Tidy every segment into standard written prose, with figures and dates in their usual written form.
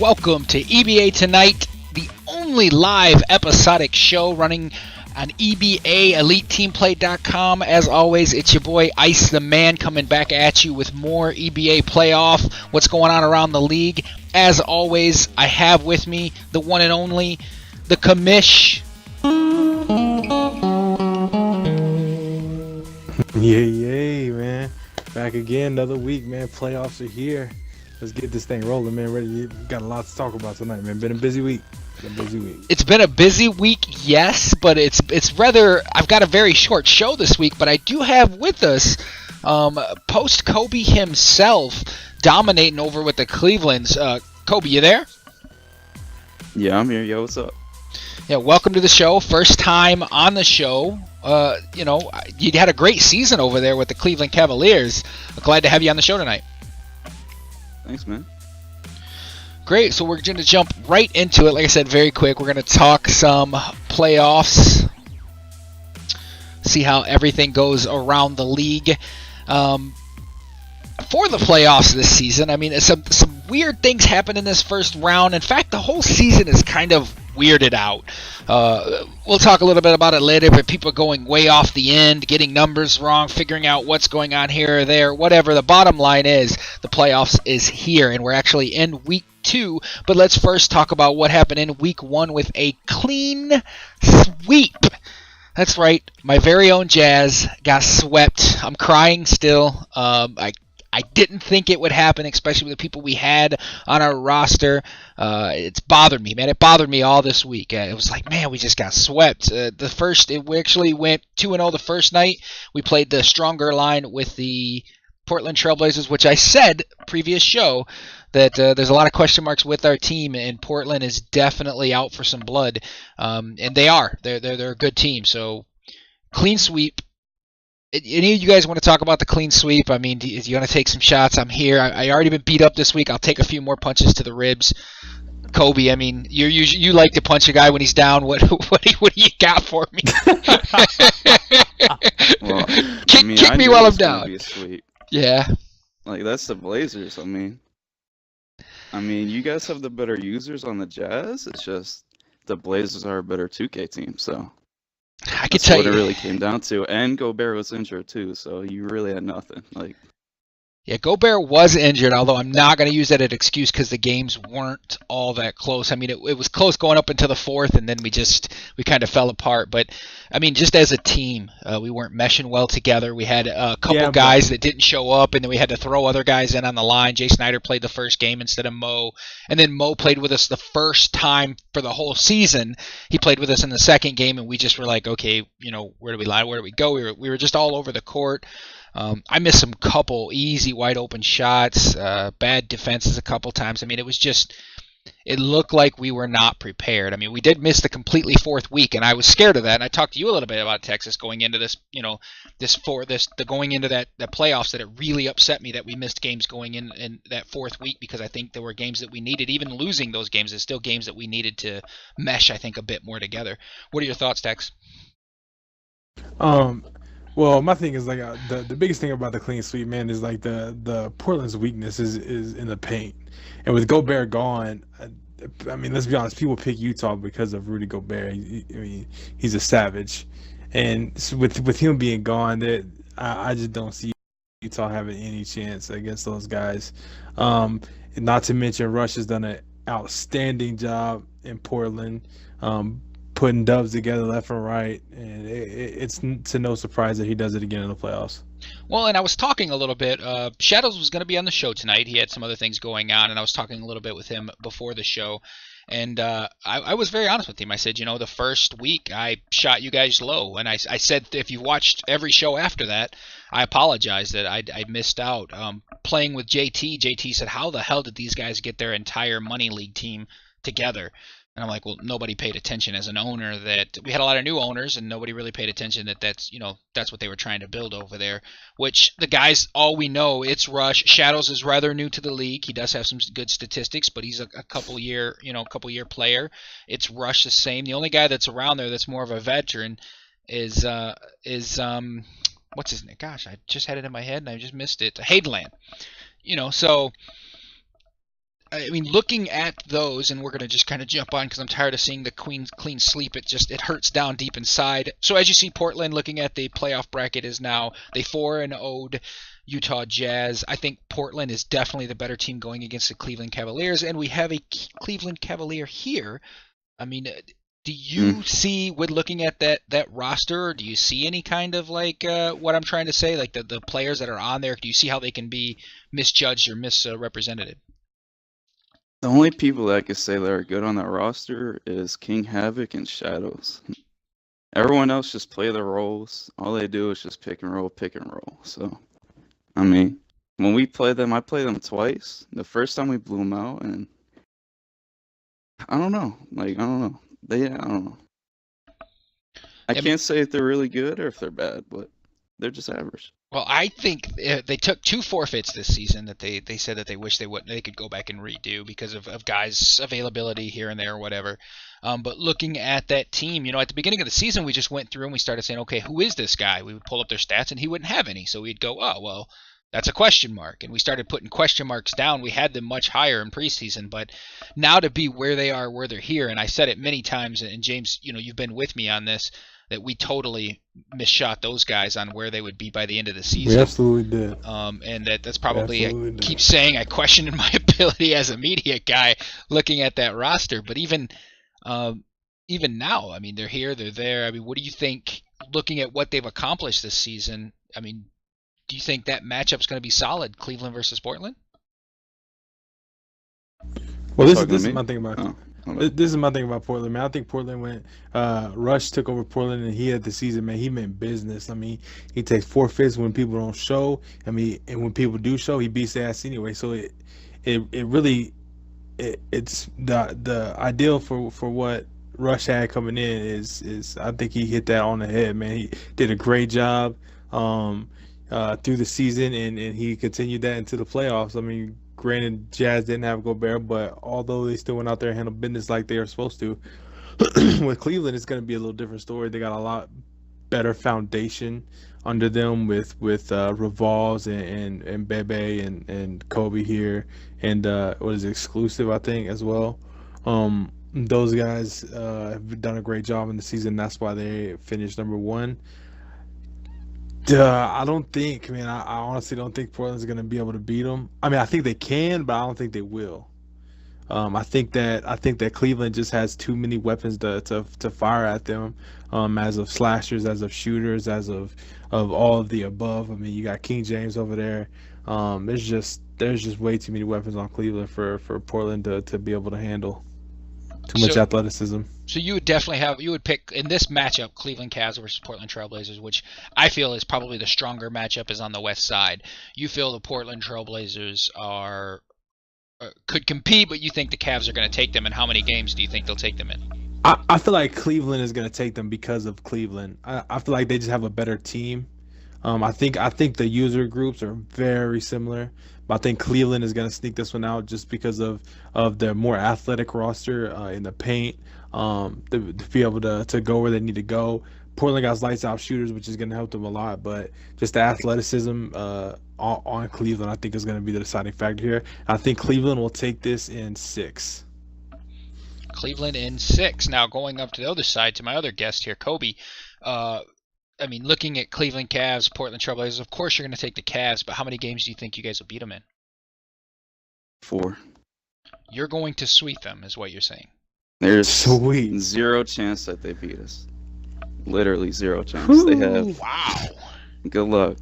welcome to EBA Tonight, the only live episodic show running on EBA EliteTeamPlay.com. As always, it's your boy Ice the Man coming back at you with more EBA playoff, what's going on around the league. As always, I have with me the one and only, the commish. Yay, man. Back again, another week, man. Playoffs are here. Let's get this thing rolling, man. Ready? Got a lot to talk about tonight, man. Been a busy week. It's been a busy week, yes, but it's rather. I've got a very short show this week, but I do have with us post Kobe himself dominating over with the Clevelands. Kobe, you there? Yeah, I'm here. Yo, what's up? Yeah, welcome to the show. First time on the show. You had a great season over there with the Cleveland Cavaliers. I'm glad to have you on the show tonight. Thanks, man. Great, so we're going to jump right into it. Like I said, very quick. We're going to talk some playoffs, see how everything goes around the league. For the playoffs this season, I mean, some weird things happened in this first round. In fact, the whole season is kind of weirded out. We'll talk a little bit about it later, but people going way off the end, getting numbers wrong, figuring out what's going on here or there, whatever. The bottom line is the playoffs is here, and we're actually in week 2. But let's first talk about what happened in week 1 with a clean sweep. That's right, my very own Jazz got swept. I'm crying still. I didn't think it would happen, especially with the people we had on our roster. It's bothered me, man. It bothered me all this week. It was like, man, we just got swept. We actually went 2-0 the first night. We played the stronger line with the Portland Trailblazers, which I said previous show that there's a lot of question marks with our team, and Portland is definitely out for some blood. And they are. They're a good team. So clean sweep. Any of you guys want to talk about the clean sweep? I mean, do you want to take some shots? I'm here. I already been beat up this week. I'll take a few more punches to the ribs. Kobe, I mean, you like to punch a guy when he's down. What do you got for me? Well, kick me while I'm down. Be a sweep. Yeah. Like, that's the Blazers. I mean, you guys have the better users on the Jazz. It's just the Blazers are a better 2K team, so. I can tell you what it really came down to, and Gobert was injured too, so you really had nothing. Yeah, Gobert was injured, although I'm not going to use that as an excuse because the games weren't all that close. I mean, it was close going up into the fourth, and then we kind of fell apart. But, I mean, just as a team, we weren't meshing well together. We had a couple guys that didn't show up, and then we had to throw other guys in on the line. Jay Snyder played the first game instead of Mo, and then Mo played with us the first time for the whole season. He played with us in the second game, and we just were like, okay, where do we lie? Where do we go? We were just all over the court. I missed some couple easy wide open shots, bad defenses a couple times. I mean, it looked like we were not prepared. I mean, we did miss the completely fourth week, and I was scared of that. And I talked to you a little bit about Texas going into this, going into that playoffs, that it really upset me that we missed games going in that fourth week, because I think there were games that we needed. Even losing those games is still games that we needed to mesh, I think, a bit more together. What are your thoughts, Tex? Well, my thing is, like, the biggest thing about the clean sweep, man, is like the Portland's weakness is in the paint, and with Gobert gone, I mean, let's be honest, people pick Utah because of Rudy Gobert. He's a savage, and so with him being gone, I just don't see Utah having any chance against those guys. Not to mention, Rush has done an outstanding job in Portland. Putting dubs together left and right, and it's to no surprise that he does it again in the playoffs. Well, and I was talking a little bit. Shadows was going to be on the show tonight. He had some other things going on, and I was talking a little bit with him before the show. And I was very honest with him. I said, the first week I shot you guys low, and I said if you watched every show after that, I apologize that I missed out. Playing with JT said, how the hell did these guys get their entire Money League team together? And I'm like, well, nobody paid attention as an owner. That we had a lot of new owners, and nobody really paid attention that's what they were trying to build over there. Which the guys, all we know, it's Rush. Shadows is rather new to the league. He does have some good statistics, but he's a couple year player. It's Rush the same. The only guy that's around there that's more of a veteran is what's his name? Gosh, I just had it in my head and I just missed it. Haydenland. So I mean, looking at those, and we're going to just kind of jump on because I'm tired of seeing the clean sleep. It hurts down deep inside. So as you see, Portland, looking at the playoff bracket, is now they 4-0'd Utah Jazz. I think Portland is definitely the better team going against the Cleveland Cavaliers, and we have a Cleveland Cavalier here. I mean, do you see, with looking at that roster, or do you see any kind of like what I'm trying to say, like the players that are on there? Do you see how they can be misjudged or misrepresented? The only people that I could say that are good on that roster is King Havoc and Shadows. Everyone else just play their roles. All they do is just pick and roll. So, I mean, when we play them, I played them twice. The first time we blew them out, and I don't know. I don't know. I don't know. I can't say if they're really good or if they're bad, but they're just average. Well, I think they took 2 forfeits this season that they said that they wish they could go back and redo because of guys' availability here and there or whatever. But looking at that team, at the beginning of the season, we just went through and we started saying, okay, who is this guy? We would pull up their stats and he wouldn't have any. So we'd go, oh, well, that's a question mark. And we started putting question marks down. We had them much higher in preseason, but now to be where they are, where they're here, and I said it many times, and James, you've been with me on this, that we totally misshot those guys on where they would be by the end of the season. We absolutely did. And that's probably, I keep saying I questioned my ability as a media guy looking at that roster. But even now, I mean, they're here, they're there. I mean, what do you think, looking at what they've accomplished this season? I mean, do you think that matchup's going to be solid, Cleveland versus Portland? Well, this is my thing about it. This is my thing about Portland, man. I think Portland went. Rush took over Portland, and he had the season, man. He meant business. I mean, he takes forfeits when people don't show. I mean, and when people do show, he beats their ass anyway. So it really it's the ideal for what Rush had coming in is I think he hit that on the head, man. He did a great job through the season, and he continued that into the playoffs. I mean, granted, Jazz didn't have Gobert, but although they still went out there and handled business like they are supposed to, with Cleveland, it's going to be a little different story. They got a lot better foundation under them with Revolves and Bebe and Kobe here, and what is it, Exclusive, I think, as well. Those guys have done a great job in the season. That's why they finished number 1. I don't think, man. I honestly don't think Portland's going to be able to beat them. I mean, I think they can, but I don't think they will. I think that Cleveland just has too many weapons to fire at them, as of slashers, as of shooters, as of all of the above. I mean, you got King James over there. There's just way too many weapons on Cleveland for Portland to be able to handle. Too much athleticism. So you would pick in this matchup Cleveland Cavs versus Portland Trailblazers, which I feel is probably the stronger matchup, is on the west side. You feel the Portland Trailblazers could compete, but you think the Cavs are going to take them. And how many games do you think they'll take them in? I feel like Cleveland is going to take them because of Cleveland. I feel like they just have a better team. I think the user groups are very similar, but I think Cleveland is going to sneak this one out just because of their more athletic roster in the paint, to be able to go where they need to go. Portland got lights out shooters, which is going to help them a lot, but just the athleticism on Cleveland, I think, is going to be the deciding factor here. I think Cleveland will take this in 6. Cleveland in 6. Now going up to the other side to my other guest here, Kobe. I mean, looking at Cleveland Cavs, Portland Trailblazers, of course you're going to take the Cavs, but how many games do you think you guys will beat them in? 4. You're going to sweep them, is what you're saying. There's zero chance that they beat us. Literally 0 chance. Ooh, they have. Wow. Good luck.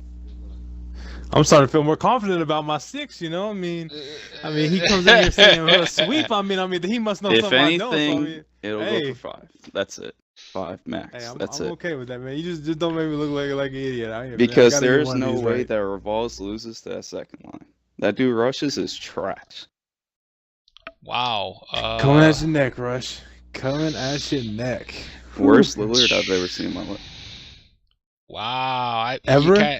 I'm starting to feel more confident about my 6. I mean, he comes in here saying sweep. I mean, he must know something I don't. So, I mean, it'll go for 5. That's it. 5 max. Hey, I'm it. Okay with that, man. You just don't make me look like an idiot out here. Because there's no way that Revolves loses to that second line. That dude Rushes is trash. Wow. Coming at your neck, Rush. Coming at your neck. Worst Lillard I've ever seen in my life. Wow.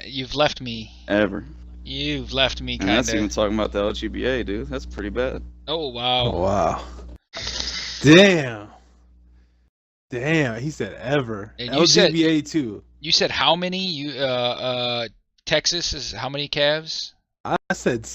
You've left me. Ever. You've left me kind of. And that's even talking about the LGBA, dude. That's pretty bad. Oh, wow. Oh, wow. Damn, he said ever. And LGBA too. You said how many? Texas is how many Cavs? I said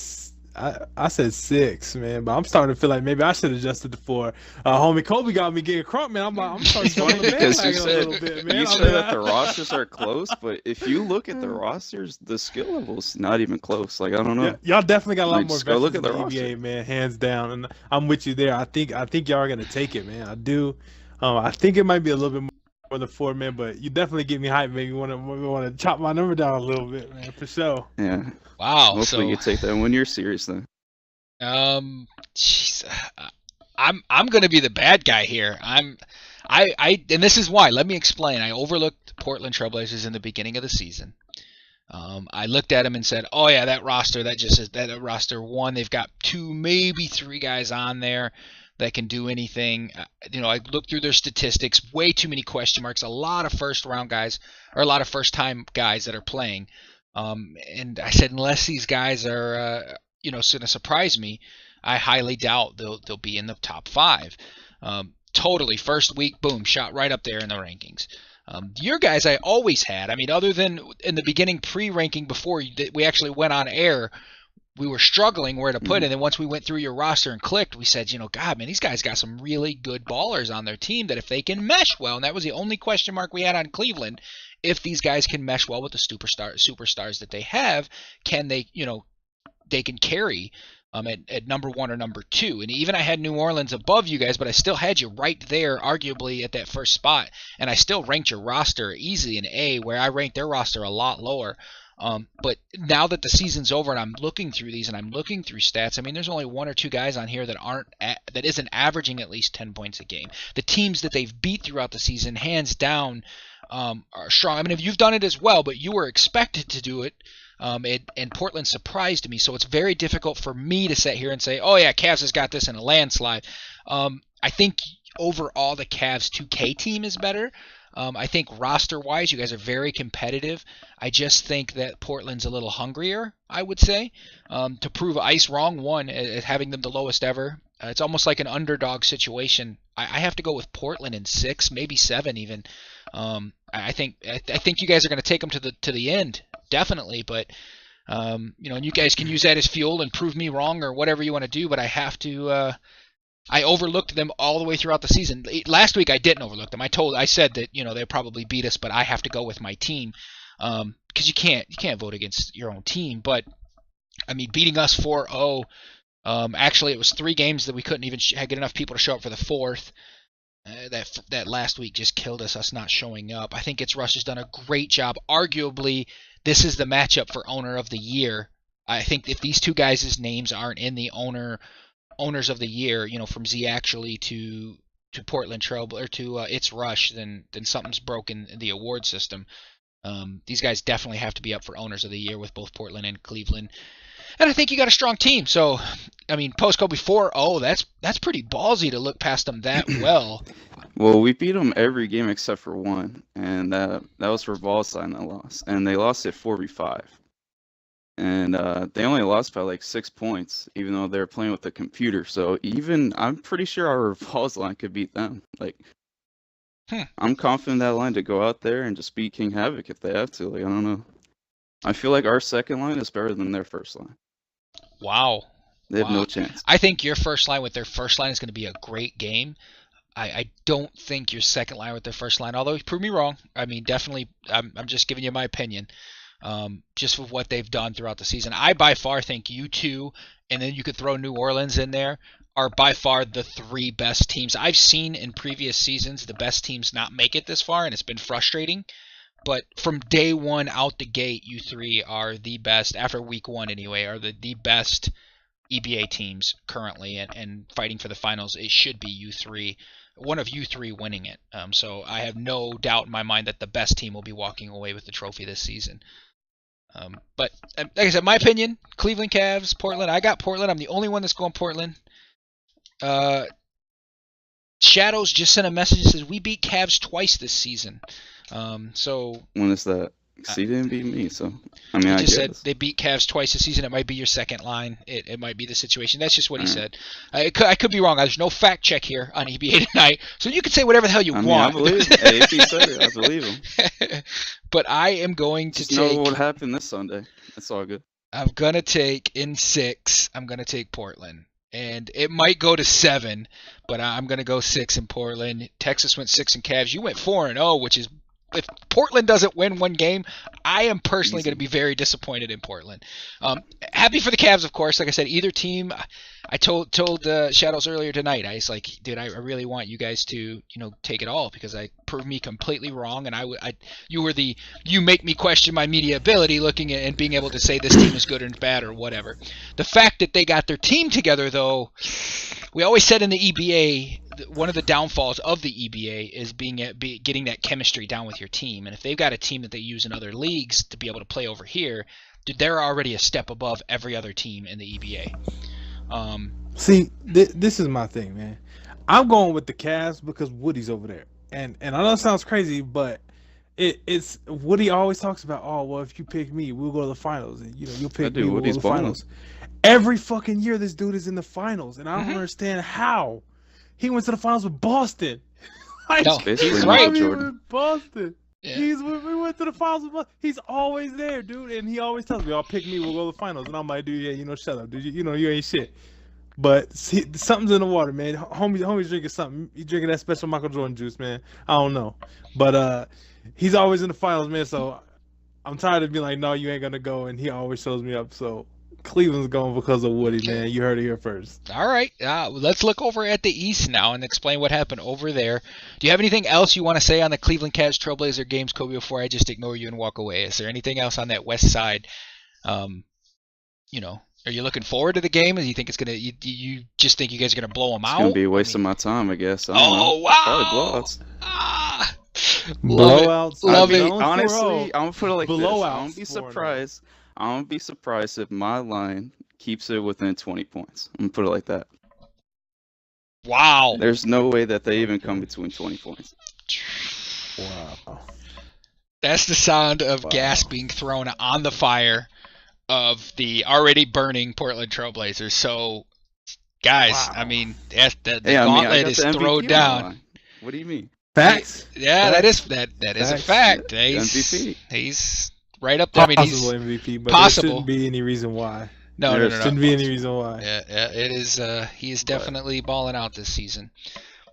I said 6, man, but I'm starting to feel like maybe I should adjust it to 4. Homie Kobe got me getting crunk, man. I'm starting to Funny feel the because you bandwagon a little said bit, man. you I said mean, that the rosters are close, but if you look at the rosters, the skill level's not even close. Like I don't know. y'all definitely got a lot Like, more just go look veterans at in the the EBA, roster. man, hands down, and I'm with you there. I think y'all are gonna take it, man. I do. I think it might be a little bit more than 4, man, but you definitely get me hyped, man. You want to chop my number down a little bit, man, for sure. Yeah. Wow. Hopefully you take that when you're serious then. Jeez, I'm gonna be the bad guy here. And this is why. Let me explain. I overlooked Portland Trailblazers in the beginning of the season. I looked at them and said, "Oh yeah, that roster. That roster one. They've got 2, maybe 3 guys on there that can do anything." I looked through their statistics. Way too many question marks. A lot of first round guys or a lot of first time guys that are playing. And I said, unless these guys are going to surprise me, I highly doubt they'll be in the top 5. Totally, first week, boom, shot right up there in the rankings. Your guys I always had. I mean, other than in the beginning pre-ranking before we actually went on air, we were struggling where to put it. And once we went through your roster and clicked, we said, God, man, these guys got some really good ballers on their team that if they can mesh well, and that was the only question mark we had on Cleveland, if these guys can mesh well with the superstars that they have, can they, they can carry at number 1 or number 2. And even I had New Orleans above you guys, but I still had you right there, arguably at that first spot. And I still ranked your roster easily in A, where I ranked their roster a lot lower. But now that the season's over and I'm looking through these and I'm looking through stats, I mean, there's only 1 or 2 guys on here that isn't averaging at least 10 points a game. The teams that they've beat throughout the season, hands down, are strong. I mean, if you've done it as well, but you were expected to do it. And Portland surprised me, so it's very difficult for me to sit here and say, oh yeah, Cavs has got this in a landslide. I think overall the Cavs 2K team is better. I think roster-wise, you guys are very competitive. I just think that Portland's a little hungrier, I would say, to prove Ice wrong. One, having them the lowest ever. It's almost like an underdog situation. I have to go with Portland in 6, maybe 7 even. I think you guys are going to take them to the end, definitely. But and you guys can use that as fuel and prove me wrong or whatever you want to do. But I have to. I overlooked them all the way throughout the season. Last week I didn't overlook them. I said that they'll probably beat us, but I have to go with my team because you can't vote against your own team. But I mean, beating us 4-0. Actually, it was 3 games that we couldn't even get enough people to show up for the 4th. That last week just killed us not showing up. I think Russ has done a great job. Arguably, this is the matchup for owner of the year. I think if these 2 guys' names aren't in the owners of the year, from Z actually to Portland Trail or to It's Rush, then something's broken in the award system. These guys definitely have to be up for owners of the year with both Portland and Cleveland. And I think you got a strong team. So, I mean, post Kobe 4-0, that's pretty ballsy to look past them that well. Well, we beat them every game except for 1, and that was for Valstein that lost, and they lost it 4v5. And they only lost by like 6 points, even though they were playing with the computer. So I'm pretty sure our Revolves line could beat them. Like, I'm confident that line to go out there and just beat King Havoc if they have to. Like, I don't know. I feel like our second line is better than their first line. Wow. They have no chance. I think your first line with their first line is going to be a great game. I don't think your second line with their first line, although prove me wrong. I mean, definitely, I'm just giving you my opinion. Just with what they've done throughout the season. I by far think you 2, and then you could throw New Orleans in there, are by far the 3 best teams. I've seen in previous seasons the best teams not make it this far, and it's been frustrating. But from day one out the gate, you 3 are the best, after week 1 anyway, are the best EBA teams currently and fighting for the finals. It should be you 3, one of you 3 winning it. So I have no doubt in my mind that the best team will be walking away with the trophy this season. But like I said, my opinion, Cleveland Cavs, Portland. I got Portland. I'm the only one that's going Portland. Shadows just sent a message that says we beat Cavs twice this season. So when is that? He didn't beat me, so I mean, he just said they beat Cavs twice this season. It might be your second line. It might be the situation. That's just what he said. I could be wrong. There's no fact check here on EBA Tonight, so you can say whatever the hell you want. I believe. Hey, if he said it, I believe him. But I am going to just know what happened this Sunday. It's all good. I'm gonna take in 6. I'm gonna take Portland, and it might go to 7, but I'm gonna go 6 in Portland. Texas went 6 in Cavs. You went 4-0, which is, if Portland doesn't win one game, I am personally going to be very disappointed in Portland. Happy for the Cavs, of course. Like I said, either team. I told Shadows earlier tonight. I was like, dude, I really want you guys to take it all, because I proved me completely wrong, and you make me question my media ability, looking at and being able to say this team is good and bad or whatever. The fact that they got their team together, though, we always said in the EBA, one of the downfalls of the EBA is getting that chemistry down with your team. And if they've got a team that they use in other leagues to be able to play over here, dude, they're already a step above every other team in the EBA. See, this is my thing, man. I'm going with the Cavs because Woody's over there, and I know it sounds crazy, but it's Woody always talks about, oh well, if you pick me, we'll go to the finals, and you'll pick me, we'll go to the finals. Every fucking year, this dude is in the finals, and I don't understand how. He went to the finals with Boston. No, he's right, Jordan. Boston. Yeah. We went to the finals with Boston. He's always there, dude, and he always tells me, "I'll pick me. We'll go to the finals." And I'm like, "Dude, yeah, shut up, dude. You ain't shit." But see, something's in the water, man. Homie's drinking something. He's drinking that special Michael Jordan juice, man. I don't know, but he's always in the finals, man. So I'm tired of being like, "No, you ain't gonna go," and he always shows me up. So Cleveland's going because of Woody, man. You heard it here first. All right. Let's look over at the East now and explain what happened over there. Do you have anything else you want to say on the Cleveland Cavs Trailblazer games, Kobe, before I just ignore you and walk away? Is there anything else on that West side? Are you looking forward to the game? Or you think it's gonna? You just think you guys are gonna blow them out? It's gonna be a waste of my time, I guess. I don't know. Wow! Probably blowouts. Blowouts. Love it. Honestly, I'm gonna put it like this. I won't be surprised. I won't be surprised if my line keeps it within 20 points. I'm gonna put it like that. Wow. There's no way that they even come between 20 points. Wow. That's the sound of gas being thrown on the fire of the already burning Portland Trailblazers. So, guys, I mean, the gauntlet is thrown down. What do you mean? Facts? Yeah, Facts. that is a fact. Yeah. MVP. He's right up there. Possible MVP, but possible. There shouldn't be any reason why. No. Shouldn't be any reason why. Yeah, it is. He is definitely balling out this season.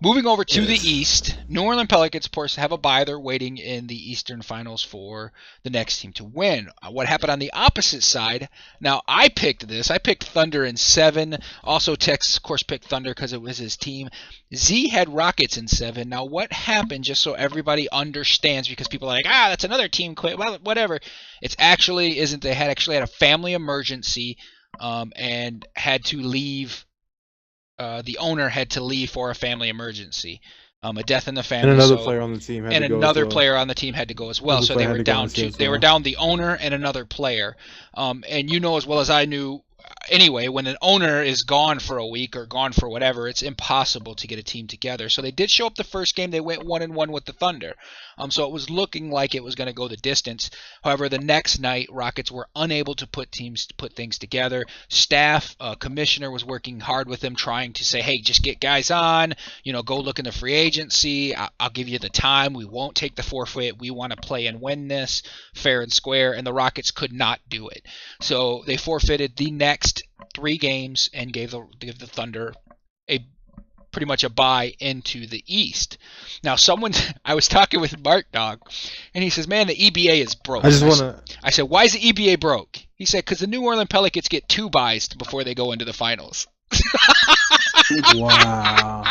Moving over to the East, New Orleans Pelicans, of course, have a bye. They're waiting in the Eastern Finals for the next team to win. What happened on the opposite side? Now, I picked this. I picked Thunder in 7. Also, Tex, of course, picked Thunder because it was his team. Z had Rockets in 7. Now, what happened, just so everybody understands, because people are like, that's another team quit. Well, whatever. It's actually isn't. They had a family emergency and had to leave. The owner had to leave for a family emergency, a death in the family, and another player on the team had to go. And another player on the team had to go as well. So they were down two. They were down the owner and another player. And as well as I knew. Anyway, when an owner is gone for a week or gone for whatever, it's impossible to get a team together. So they did show up the first game. They went 1-1 with the Thunder. So it was looking like it was going to go the distance. However, the next night, Rockets were unable to put things together. Staff, commissioner was working hard with them, trying to say, hey, just get guys on. Go look in the free agency. I'll give you the time. We won't take the forfeit. We want to play and win this fair and square. And the Rockets could not do it. So they forfeited the next 3 games and gave the Thunder pretty much a bye into the East. Now, I was talking with Mark Dog, and he says, man, the EBA is broke. I said, why is the EBA broke? He said, because the New Orleans Pelicans get 2 byes before they go into the finals. Wow.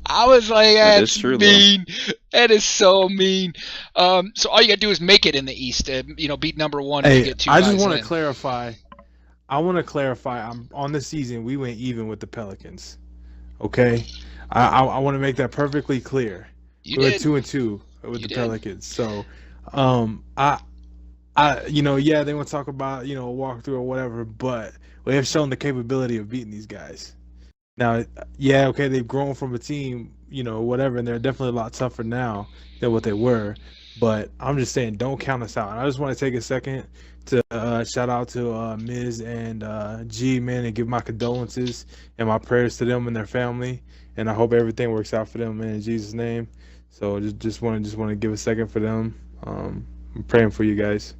I was like, that's true, mean. That is so mean. So all you got to do is make it in the East. Beat number 1 and get 2 byes. I just want to clarify. On this season, we went even with the Pelicans. Okay? I want to make that perfectly clear. We went 2-2 with the Pelicans. So, they want to talk about, a walkthrough or whatever, but we have shown the capability of beating these guys. Now, they've grown from a team, whatever, and they're definitely a lot tougher now than what they were. But I'm just saying, don't count us out. And I just want to take a second to shout out to Ms. and G, man, and give my condolences and my prayers to them and their family. And I hope everything works out for them, man, in Jesus' name. So just want to give a second for them. I'm praying for you guys.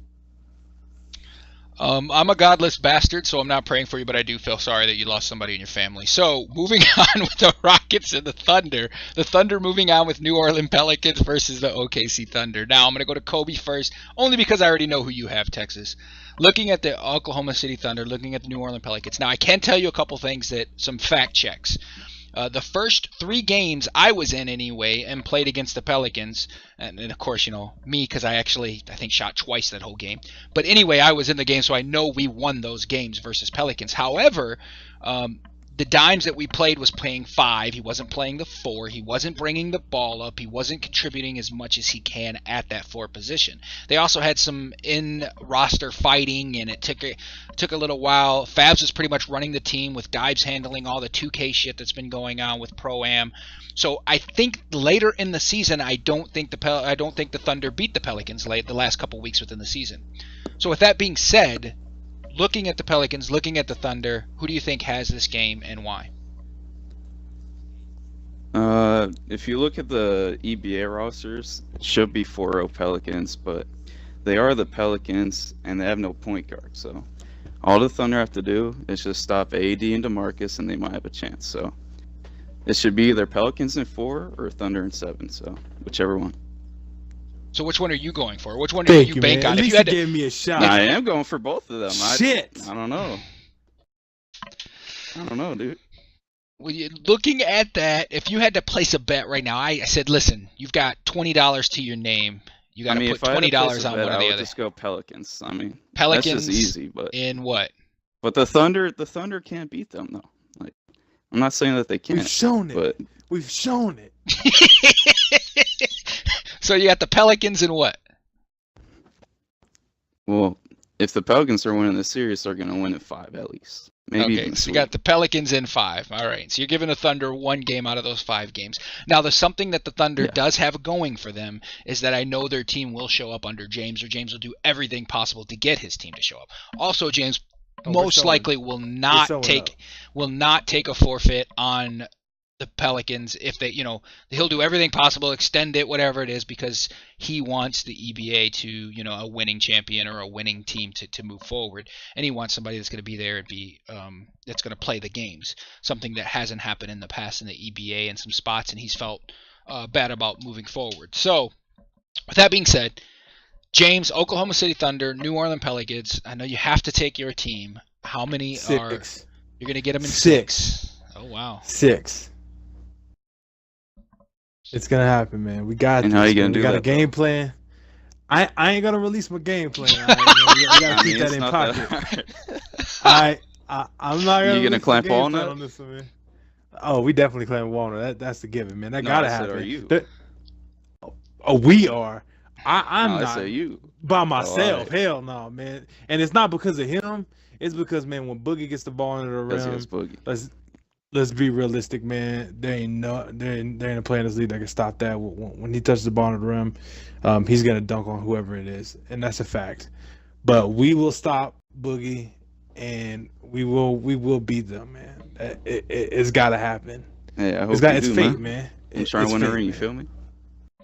I'm a godless bastard, so I'm not praying for you, but I do feel sorry that you lost somebody in your family. So, moving on with the Rockets and the Thunder. The Thunder moving on with New Orleans Pelicans versus the OKC Thunder. Now, I'm going to go to Kobe first, only because I already know who you have, Texas. Looking at the Oklahoma City Thunder, looking at the New Orleans Pelicans. Now, I can tell you a couple things some fact checks. The first 3 games I was in anyway and played against the Pelicans, and of course, me, because I think shot twice that whole game. But anyway, I was in the game, so I know we won those games versus Pelicans. However, the Dimes that we played was playing 5. He wasn't playing the 4. He wasn't bringing the ball up. He wasn't contributing as much as he can at that 4 position. They also had some in-roster fighting, and it took a little while. Fabs was pretty much running the team with Dives handling all the 2K shit that's been going on with Pro-Am. So I think later in the season, I don't think the Thunder beat the Pelicans the last couple weeks within the season. So with that being said, looking at the Pelicans, looking at the Thunder, who do you think has this game and why? If you look at the EBA rosters, it should be 4-0 Pelicans, but they are the Pelicans and they have no point guard. So all the Thunder have to do is just stop AD and DeMarcus, and they might have a chance. So it should be either Pelicans in 4 or Thunder in 7. So whichever one. So which one are you going for? Which one do you bank on? At least you gave me a shot. I am going for both of them. Shit. I don't know. Dude. Well, looking at that, if you had to place a bet right now, I said, listen, you've got $20 to your name. You got to put $20 on one or the other. Just go Pelicans. I mean, Pelicans that's just easy. But in what? But the Thunder can't beat them though. Like, I'm not saying that they can't. We've shown it. But we've shown it. So you got the Pelicans in what? Well, if the Pelicans are winning the series, they're going to win in 5 at least. Maybe okay, so you got the Pelicans in 5. All right, so you're giving the Thunder 1 game out of those 5 games. Now, there's something that the Thunder does have going for them is that I know their team will show up under James, or James will do everything possible to get his team to show up. Also, James most likely will not take a forfeit on the Pelicans if they, he'll do everything possible, extend it, whatever it is, because he wants the EBA to, a winning champion or a winning team to move forward, and he wants somebody that's going to be there and be that's going to play the games, something that hasn't happened in the past in the EBA in some spots, and he's felt bad about moving forward. So, with that being said, James, Oklahoma City Thunder, New Orleans Pelicans. I know you have to take your team. How many 6. are you're going to get them in 6? Oh wow, 6. It's gonna happen, man. We got and this. How you gonna we do got that, a game plan. I ain't gonna release my game plan. All right, man. We gotta keep that in pocket. I'm not gonna. You gonna climb Walnut on this one, man? Oh, we definitely climb Walnut. That's the given, man. That gotta happen. Are you? We are. I'm not. I say you by myself. Right. Hell no, man. And it's not because of him. It's because, man, when Boogie gets the ball into the rim, let's be realistic, man. There ain't a player in this league that can stop that. When he touches the ball in the rim, he's gonna dunk on whoever it is, and that's a fact. But we will stop Boogie, and we will beat them, man. It's got to happen. Yeah, I hope it's fate, man. I'm trying to win a ring. You feel me?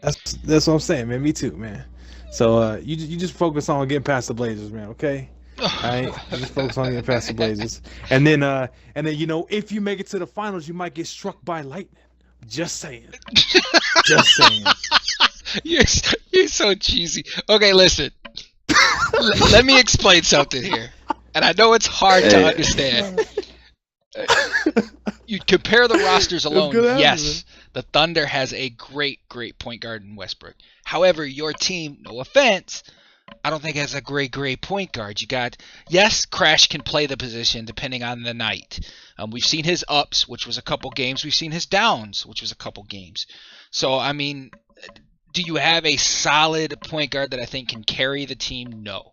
That's what I'm saying, man. Me too, man. So you just focus on getting past the Blazers, man. Okay. All right, just focus on getting past the Blazers, and then if you make it to the finals, you might get struck by lightning. Just saying. Just saying. You're so cheesy. Okay, listen. Let me explain something here, and I know it's hard to understand. You compare the rosters alone. Yes, the Thunder has a great point guard in Westbrook. However, your team, no offense, I don't think has a great point guard. You got, Crash can play the position depending on the night. We've seen his ups, which was a couple games. We've seen his downs, which was a couple games. So, I mean, do you have a solid point guard that I think can carry the team? No.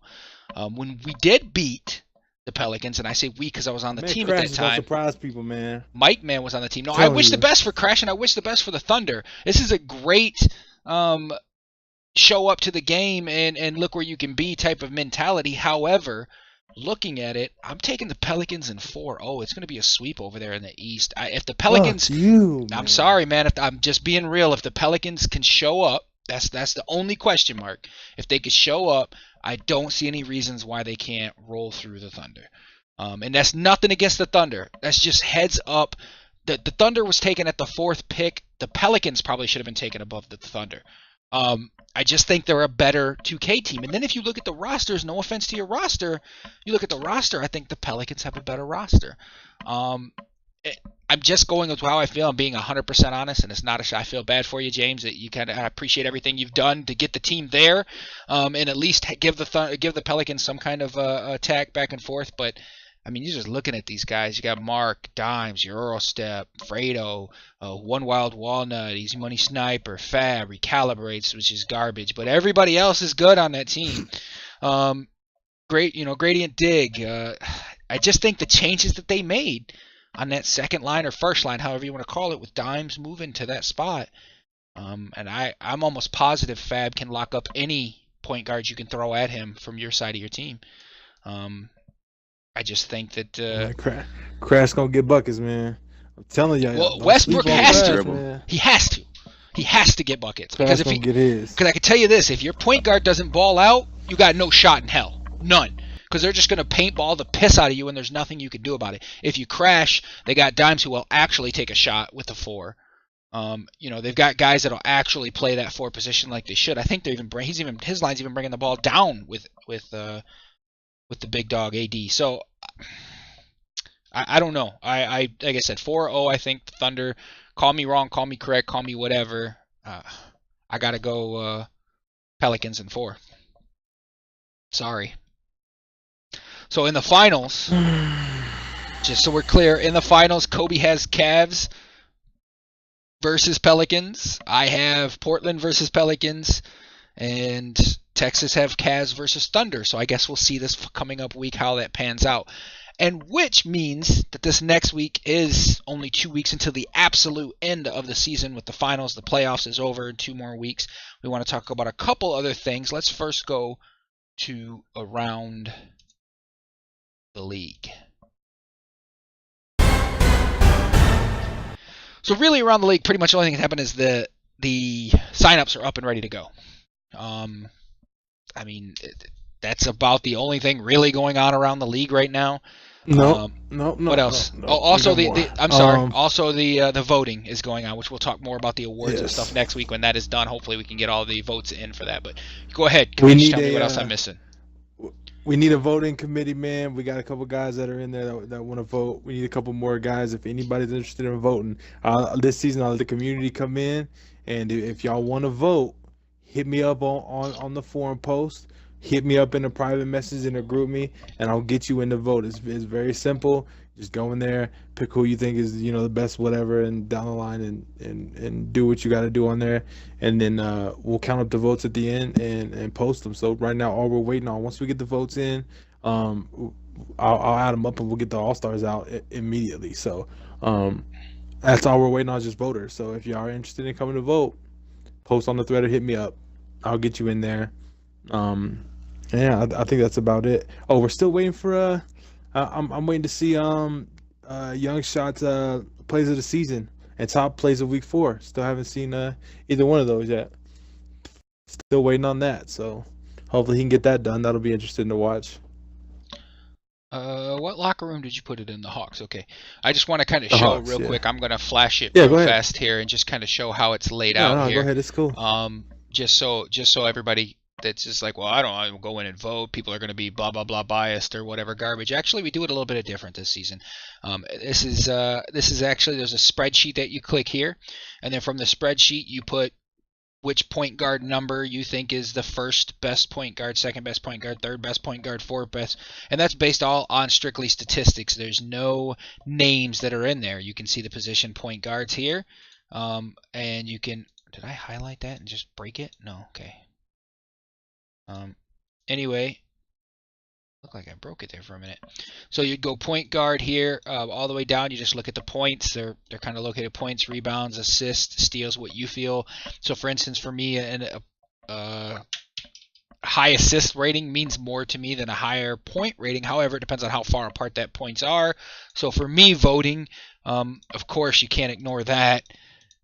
When we did beat the Pelicans, and I say we because I was on the team Crash at that time. Surprise people, man. Mike, man, was on the team. No, I wish the best for Crash, and I wish the best for the Thunder. This is a great show up to the game and look where you can be type of mentality. However, looking at it, I'm taking the Pelicans in 4-0. It's going to be a sweep over there in the East. If the Pelicans, I'm sorry, man. I'm just being real. If the Pelicans can show up, that's the only question mark. If they could show up, I don't see any reasons why they can't roll through the Thunder. And that's nothing against the Thunder. That's just heads up. The Thunder was taken at the 4th pick. The Pelicans probably should have been taken above the Thunder. I just think they're a better 2K team. And then if you look at the rosters, no offense to your roster, you look at the roster, I think the Pelicans have a better roster. I'm just going with how I feel. I'm being 100% honest, and it's not a shot. I feel bad for you, James. That you kind of appreciate everything you've done to get the team there, and at least give the Pelicans some kind of attack back and forth. But I mean, you're just looking at these guys. You got Mark, Dimes, Eurostep, Fredo, One Wild Walnut, Easy Money Sniper, Fab, Recalibrates, which is garbage. But everybody else is good on that team. Gradient Dig. I just think the changes that they made on that second line or first line, however you want to call it, with Dimes moving to that spot. And I'm almost positive Fab can lock up any point guard you can throw at him from your side of your team. I just think that Crash gonna get buckets, man. I'm telling you. Well, Westbrook has to. Man. He has to. He has to get buckets because if get his. Because I can tell you this: if your point guard doesn't ball out, you got no shot in hell, none. Because they're just gonna paintball the piss out of you, and there's nothing you can do about it. If you crash, they got Dimes who will actually take a shot with the 4. They've got guys that'll actually play that 4 position like they should. I think they're his line's even bringing the ball down with the big dog AD. So I don't know. I like I said 4-0. I think the Thunder. Call me wrong, call me correct, call me whatever. I gotta go Pelicans in 4. Sorry. So in the finals, just so we're clear, in the finals, Kobe has Cavs versus Pelicans. I have Portland versus Pelicans, and Texas have Cavs versus Thunder. So I guess we'll see this coming up week how that pans out. And which means that this next week is only 2 weeks until the absolute end of the season with the finals. The playoffs is over in 2 more weeks. We want to talk about a couple other things. Let's first go to around the league. So really around the league, pretty much the only thing that happened is the signups are up and ready to go. That's about the only thing really going on around the league right now. No. What else? No. Also the voting is going on, which we'll talk more about the awards and stuff next week when that is done. Hopefully we can get all the votes in for that. But go ahead. Can you tell me what else I'm missing? We need a voting committee, man. We got a couple guys that are in there that want to vote. We need a couple more guys. If anybody's interested in voting, this season I'll let the community come in, and if y'all want to vote, hit me up on the forum post. Hit me up in a private message in a group me, and I'll get you in the vote. It's very simple. Just go in there, pick who you think is the best whatever, and down the line and do what you got to do on there, and then we'll count up the votes at the end and post them. So right now, all we're waiting on, once we get the votes in, I'll add them up and we'll get the All-Stars out immediately. So that's all we're waiting on, is just voters. So if you are interested in coming to vote, post on the thread or hit me up. I'll get you in there. Yeah, I think that's about it. Oh, we're still waiting for I'm waiting to see Young Shot's plays of the season and top plays of week 4. Still haven't seen either one of those yet. Still waiting on that. So hopefully he can get that done. That'll be interesting to watch. What locker room did you put it in? The Hawks. Okay. I just want to kind of show Hawks, real quick. I'm gonna flash it Yeah, real go ahead. fast here and just kind of show how it's laid out here. Go ahead. It's cool. Just so everybody that's just like, well, I don't go in and vote. People are going to be blah blah blah biased or whatever garbage. Actually, we do it a little bit different this season. This is actually, there's a spreadsheet that you click here, and then from the spreadsheet you put which point guard number you think is the first best point guard, second best point guard, third best point guard, fourth best, and that's based all on strictly statistics. There's no names that are in there. You can see the position point guards here, and you can. Did I highlight that and just break it? No. Okay. Anyway, looked like I broke it there for a minute. So you'd go point guard here, all the way down. You just look at the points. They're kind of located points, rebounds, assists, steals, what you feel. So for instance, for me, a high assist rating means more to me than a higher point rating. However, it depends on how far apart that points are. So for me, voting, of course, you can't ignore that.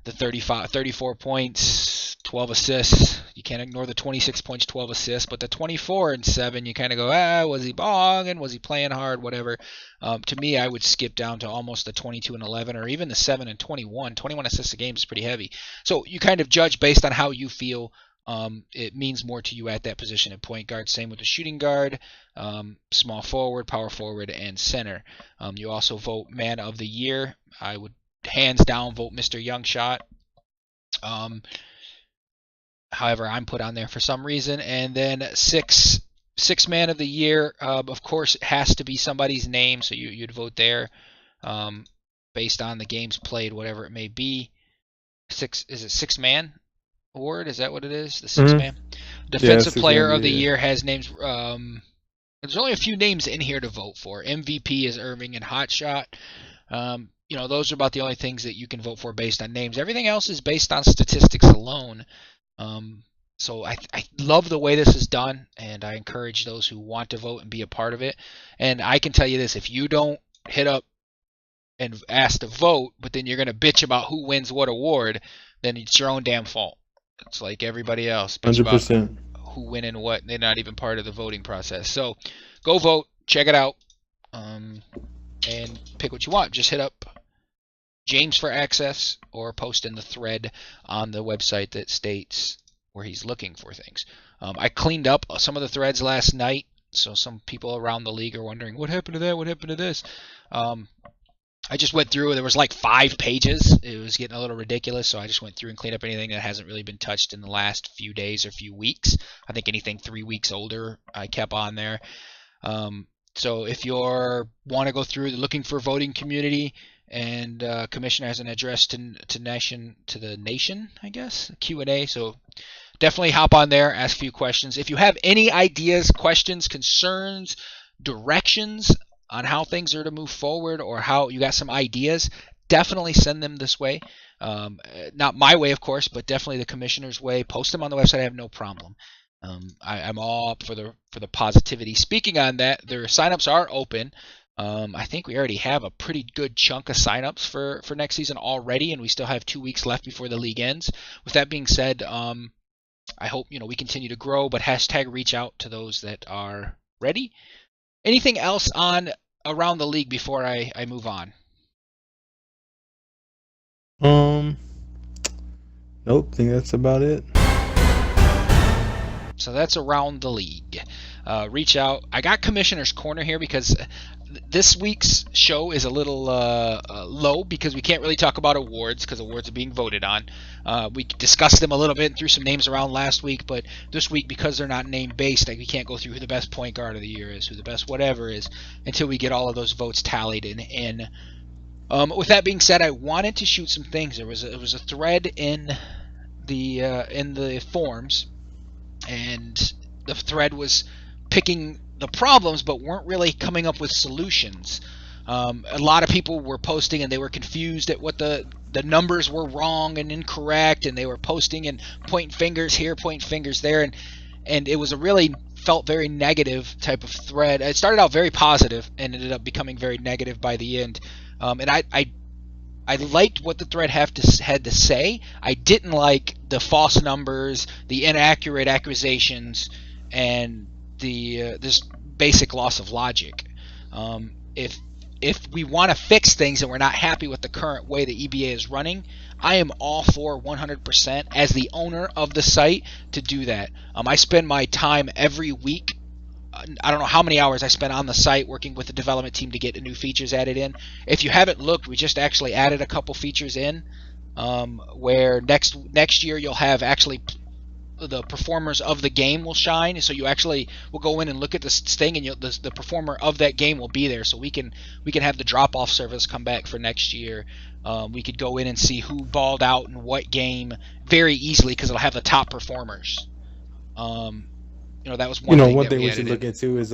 The 34 points, 12 assists. You can't ignore the 26 points, 12 assists, but the 24 and 7, you kind of go, was he balling? Was he playing hard? Whatever. To me, I would skip down to almost the 22 and 11, or even the 7 and 21. 21 assists a game is pretty heavy. So you kind of judge based on how you feel it means more to you at that position at point guard. Same with the shooting guard, small forward, power forward, and center. You also vote man of the year. I would hands down vote Mr. Youngshot. However, I'm put on there for some reason. And then six man of the year, of course, it has to be somebody's name, so you'd vote there based on the games played, whatever it may be. Is it six man award? Is that what it is? The six man defensive player of the year has names. There's only a few names in here to vote for. MVP is Irving and Hotshot. Those are about the only things that you can vote for based on names. Everything else is based on statistics alone. So I love the way this is done, and I encourage those who want to vote and be a part of it. And I can tell you this, if you don't hit up and ask to vote, but then you're going to bitch about who wins what award, then it's your own damn fault. It's like everybody else. 100%. Who win and what. They're not even part of the voting process. So go vote. Check it out. And pick what you want. Just hit up James for access or post in the thread on the website that states where he's looking for things. I cleaned up some of the threads last night, so some people around the league are wondering, what happened to that? What happened to this? I just went through. There was like 5 pages. It was getting a little ridiculous, so I just went through and cleaned up anything that hasn't really been touched in the last few days or few weeks. I think anything 3 weeks older I kept on there. So if you want to go through looking for voting community, and commissioner has an address to the nation, I guess, Q&A. So definitely hop on there, ask a few questions. If you have any ideas, questions, concerns, directions on how things are to move forward, or how you got some ideas, definitely send them this way. Not my way, of course, but definitely the commissioner's way. Post them on the website. I have no problem. I'm all up for the positivity. Speaking on that, their signups are open. I think we already have a pretty good chunk of signups for next season already, and we still have 2 weeks left before the league ends. With that being said, I hope we continue to grow, but hashtag reach out to those that are ready. Anything else on around the league before I move on? Nope, I think that's about it. So that's around the league. Reach out. I got Commissioner's Corner here because this week's show is a little low because we can't really talk about awards because awards are being voted on. We discussed them a little bit and threw some names around last week, but this week, because they're not name-based, we can't go through who the best point guard of the year is, who the best whatever is, until we get all of those votes tallied in. With that being said, I wanted to shoot some things. There was a thread in the forums, and the thread was picking the problems but weren't really coming up with solutions. A lot of people were posting and they were confused at what the numbers were wrong and incorrect, and they were posting and pointing fingers here, pointing fingers there, and it was a really felt very negative type of thread. It started out very positive and ended up becoming very negative by the end. And I liked what the thread had to say. I didn't like the false numbers, the inaccurate accusations, and the this basic loss of logic. If we want to fix things and we're not happy with the current way the EBA is running, I am all for 100% as the owner of the site to do that. I spend my time every week. I don't know how many hours I spent on the site working with the development team to get new features added in. If you haven't looked, we just actually added a couple features in where next year you'll have actually the performers of the game will shine. So you actually will go in and look at this thing, and the performer of that game will be there. So we can have the drop-off service come back for next year. We could go in and see who balled out in what game very easily because it'll have the top performers. That was one thing. One thing we should look into is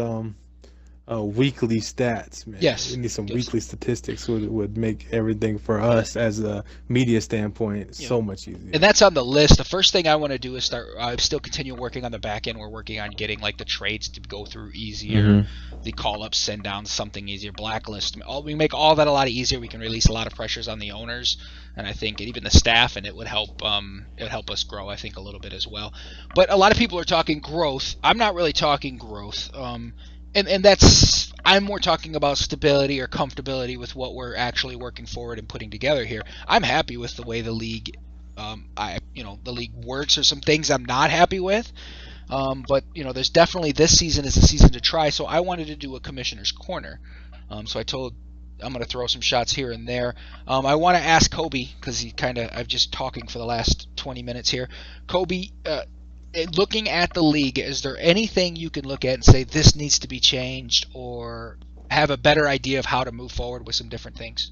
weekly stats, man. Yes. We need some Yes. weekly statistics would make everything for us as a media standpoint so much easier. And that's on the list. The first thing I want to do is start. I still continue working on the back end. We're working on getting like the trades to go through easier, the call ups, send downs, something easier, blacklist. We make all that a lot easier. We can release a lot of pressures on the owners, and I think even the staff, and it would help. It would help us grow, I think, a little bit as well. But a lot of people are talking growth. I'm not really talking growth. And that's, I'm more talking about stability or comfortability with what we're actually working forward and putting together here. I'm happy with the way the league, the league works. There's some things I'm not happy with, but there's definitely, this season is a season to try. So I wanted to do a commissioner's corner. So I told, I'm going to throw some shots here and there. I want to ask Kobe, because I've just talking for the last 20 minutes here. Kobe, looking at the league, is there anything you can look at and say this needs to be changed, or have a better idea of how to move forward with some different things?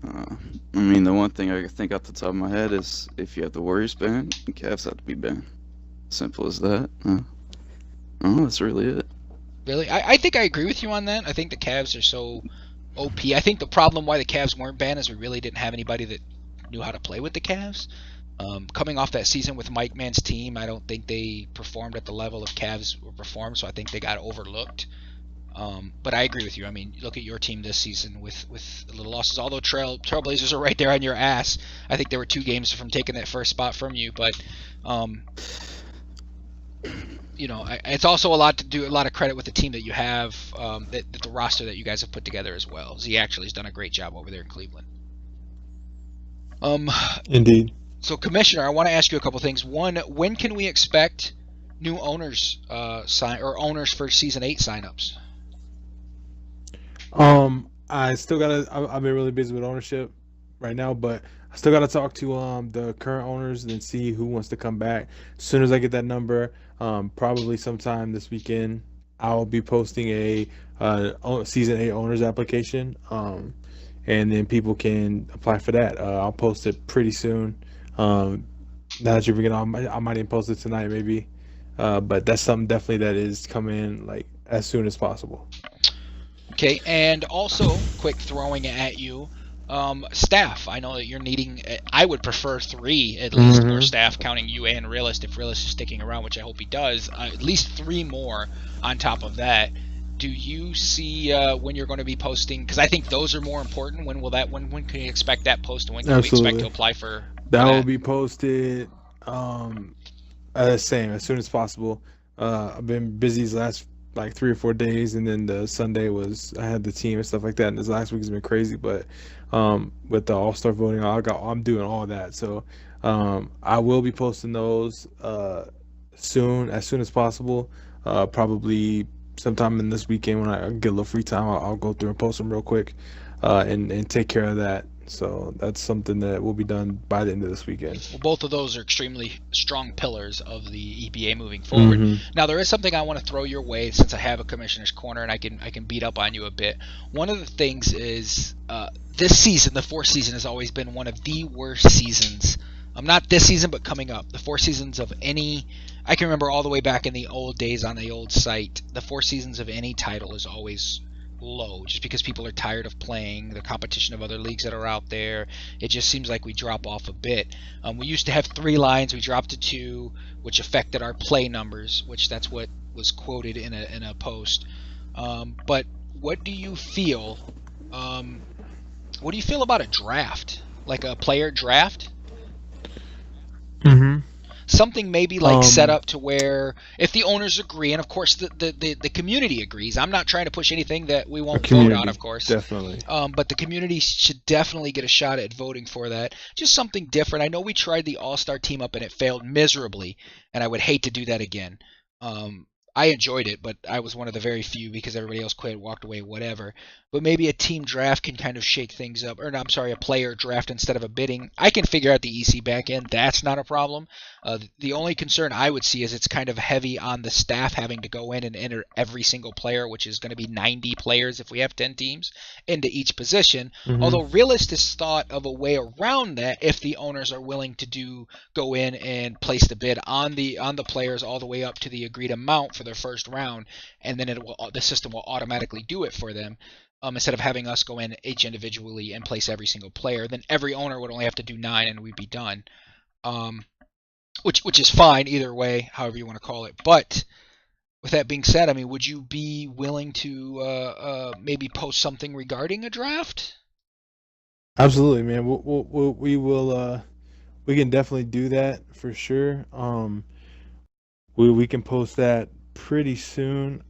The one thing I can think off the top of my head is if you have the Warriors banned, the Cavs have to be banned. Simple as that. That's really it. Really? I think I agree with you on that. I think the Cavs are so OP. I think the problem why the Cavs weren't banned is we really didn't have anybody that knew how to play with the Cavs. Coming off that season with Mike Mann's team, I don't think they performed at the level of Cavs performed, so I think they got overlooked. But I agree with you. Look at your team this season with the little losses. Although Trailblazers are right there on your ass. I think there were 2 games from taking that first spot from you. But, it's also a lot of credit with the team that you have, the roster that you guys have put together as well. Z actually has done a great job over there in Cleveland. Indeed. So, Commissioner, I want to ask you a couple things. One, when can we expect new owners owners for Season 8 signups? I've been really busy with ownership right now, but I still got to talk to the current owners and see who wants to come back. As soon as I get that number, probably sometime this weekend, I'll be posting a Season 8 owners application, and then people can apply for that. I'll post it pretty soon. Now that you're bringing on, I might even post it tonight, maybe. But that's something definitely that is coming like as soon as possible. Okay, and also, quick throwing at you, staff. I know that you're needing. I would prefer 3 at least more staff, counting you and Realist. If Realist is sticking around, which I hope he does, at least 3 more on top of that. Do you see when you're going to be posting? Because I think those are more important. When will that? When can you expect that post? And when can we expect to apply for? That will be posted as soon as possible. I've been busy these last 3 or 4 days, and then the Sunday I had the team and stuff like that, and this last week has been crazy, but with the All-Star voting, I'm doing all that, so I will be posting those as soon as possible, probably sometime in this weekend when I get a little free time. I'll go through and post them real quick and take care of that. So that's something that will be done by the end of this weekend. Well, both of those are extremely strong pillars of the EBA moving forward. Now, there is something I want to throw your way since I have a commissioner's corner and I can beat up on you a bit. One of the things is this season, the 4th season, has always been one of the worst seasons. Not this season, but coming up. The 4 seasons of any... I can remember all the way back in the old days on the old site, the 4 seasons of any title is always low, just because people are tired of playing the competition of other leagues that are out there. It just seems like we drop off a bit. We used to have 3 lines, we dropped to 2, which affected our play numbers, which that's what was quoted in a post. But what do you feel about a draft, like a player draft? Something maybe set up to where if the owners agree, and of course the community agrees. I'm not trying to push anything that we won't vote on, of course. Definitely. But the community should definitely get a shot at voting for that. Just something different. I know we tried the All-Star team up and it failed miserably, and I would hate to do that again. I enjoyed it, but I was one of the very few because everybody else quit, walked away, whatever. But maybe a team draft can kind of shake things up. Or, no, I'm sorry, a player draft instead of a bidding. I can figure out the EC back end. That's not a problem. The only concern I would see is it's kind of heavy on the staff having to go in and enter every single player, which is going to be 90 players if we have 10 teams, into each position. Although Realist has thought of a way around that if the owners are willing to go in and place the bid on the players all the way up to the agreed amount for the their first round, and then the system will automatically do it for them. Instead of having us go in each individually and place every single player, then every owner would only have to do 9 and we'd be done. Which is fine either way, however you want to call it. But with that being said, I mean, would you be willing to maybe post something regarding a draft? Absolutely, man. We will. We can definitely do that for sure. We can post that pretty soon.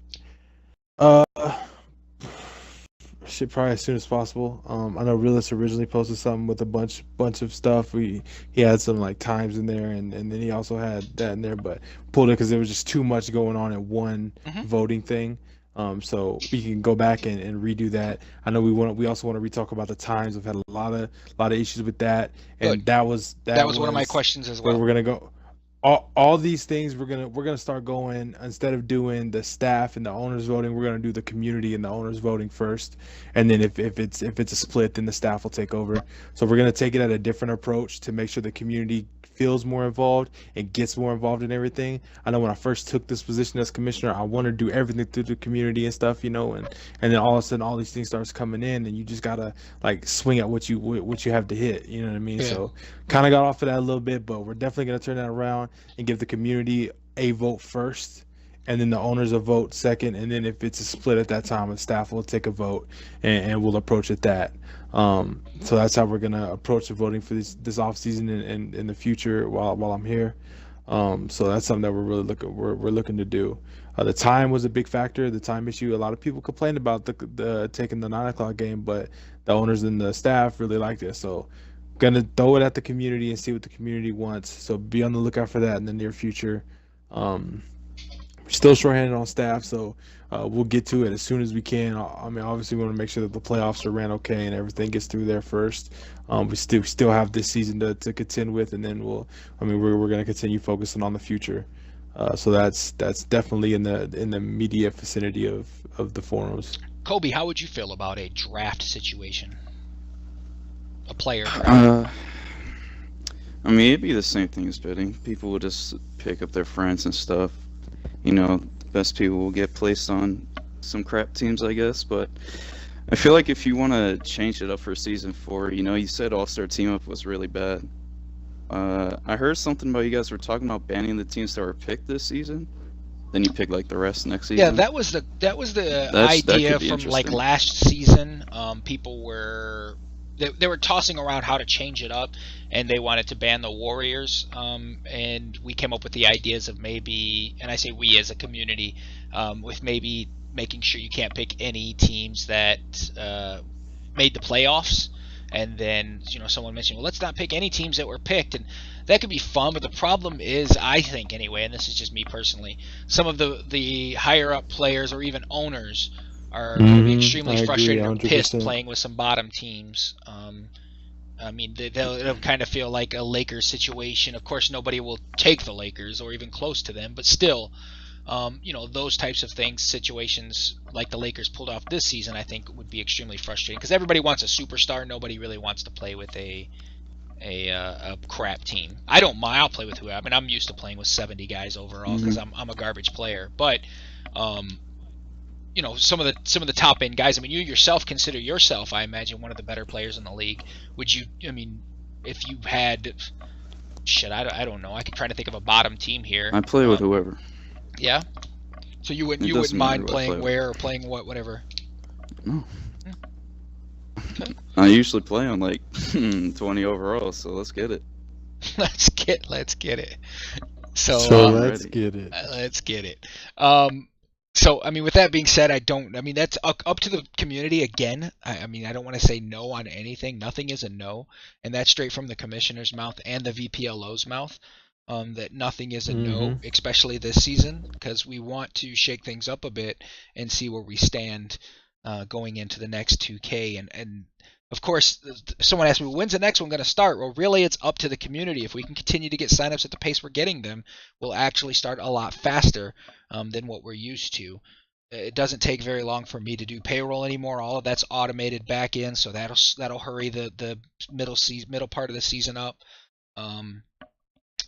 Shit, probably as soon as possible. I know Realist originally posted something with a bunch of stuff. He had some like times in there, and then he also had that in there, but pulled it because there was just too much going on in one voting thing. So we can go back and redo that. I know we also want to re-talk about the times. We've had a lot of issues with that, and Good. that was one of my questions as well. Where we're gonna go. All these things we're gonna start going, instead of doing the staff and the owners voting, we're gonna do the community and the owners voting first, and then if it's a split, then the staff will take over. So we're gonna take it at a different approach to make sure the community feels more involved and gets more involved in everything. I know when I first took this position as commissioner, I wanted to do everything through the community and stuff, and then all of a sudden all these things starts coming in, and you just gotta like swing at what you have to hit. You know what I mean? Yeah. So kind of got off of that a little bit, but we're definitely gonna turn that around and give the community a vote first, and then the owners a vote second, and then if it's a split at that time, the staff will take a vote, and we'll approach it that. So that's how we're gonna approach the voting for this off season and in the future while I'm here. So that's something that we're looking to do. The time was a big factor. The time issue. A lot of people complained about the taking the 9 o'clock game, but the owners and the staff really liked it. So gonna throw it at the community and see what the community wants. So be on the lookout for that in the near future. Still shorthanded on staff, so we'll get to it as soon as we can. I mean, obviously, we want to make sure that the playoffs are ran okay and everything gets through there first. We still have this season to contend with, and then we're going to continue focusing on the future. So that's definitely in the immediate vicinity of the forums. Kobe, how would you feel about a draft situation? A player draft? I mean, it'd be the same thing as bidding. People would just pick up their friends and stuff. The best people will get placed on some crap teams, I guess. But I feel like if you want to change it up for season 4, you said All-Star Team Up was really bad. I heard something about you guys were talking about banning the teams that were picked this season. Then you pick like the rest next season. Yeah, that was the idea from like last season. People were they were tossing around how to change it up, and they wanted to ban the Warriors. And we came up with the ideas of maybe, and I say we as a community, with maybe making sure you can't pick any teams that made the playoffs. And then someone mentioned, well, let's not pick any teams that were picked, and that could be fun. But the problem is, I think anyway, and this is just me personally, some of the higher up players or even owners are going to be extremely frustrated and pissed playing with some bottom teams. I mean, they'll kind of feel like a Lakers situation. Of course, nobody will take the Lakers or even close to them, but still, those types of things, situations like the Lakers pulled off this season, I think would be extremely frustrating because everybody wants a superstar. Nobody really wants to play with a crap team. I don't mind. I'll play with whoever. I mean, I'm used to playing with 70 guys overall because I'm a garbage player. But some of the top end guys. I mean, you yourself consider yourself, I imagine, one of the better players in the league. Would you? I mean, if you had, I don't know. I could try to think of a bottom team here. I play with whoever. Yeah. So you wouldn't mind playing where or playing whatever. No. Okay. I usually play on like 20 overall, so let's get it. Let's get it. So let's get it. Let's get it. So I mean, with that being said, that's up to the community again. I mean, I don't want to say no on anything. Nothing is a no, and that's straight from the commissioner's mouth and the VPLO's mouth. That nothing is a no, especially this season, because we want to shake things up a bit and see where we stand going into the next 2K. And of course, someone asked me, when's the next one going to start? Well, really, it's up to the community. If we can continue to get signups at the pace we're getting them, we'll actually start a lot faster than what we're used to. It doesn't take very long for me to do payroll anymore. All of that's automated back in, so that'll hurry the middle part of the season up.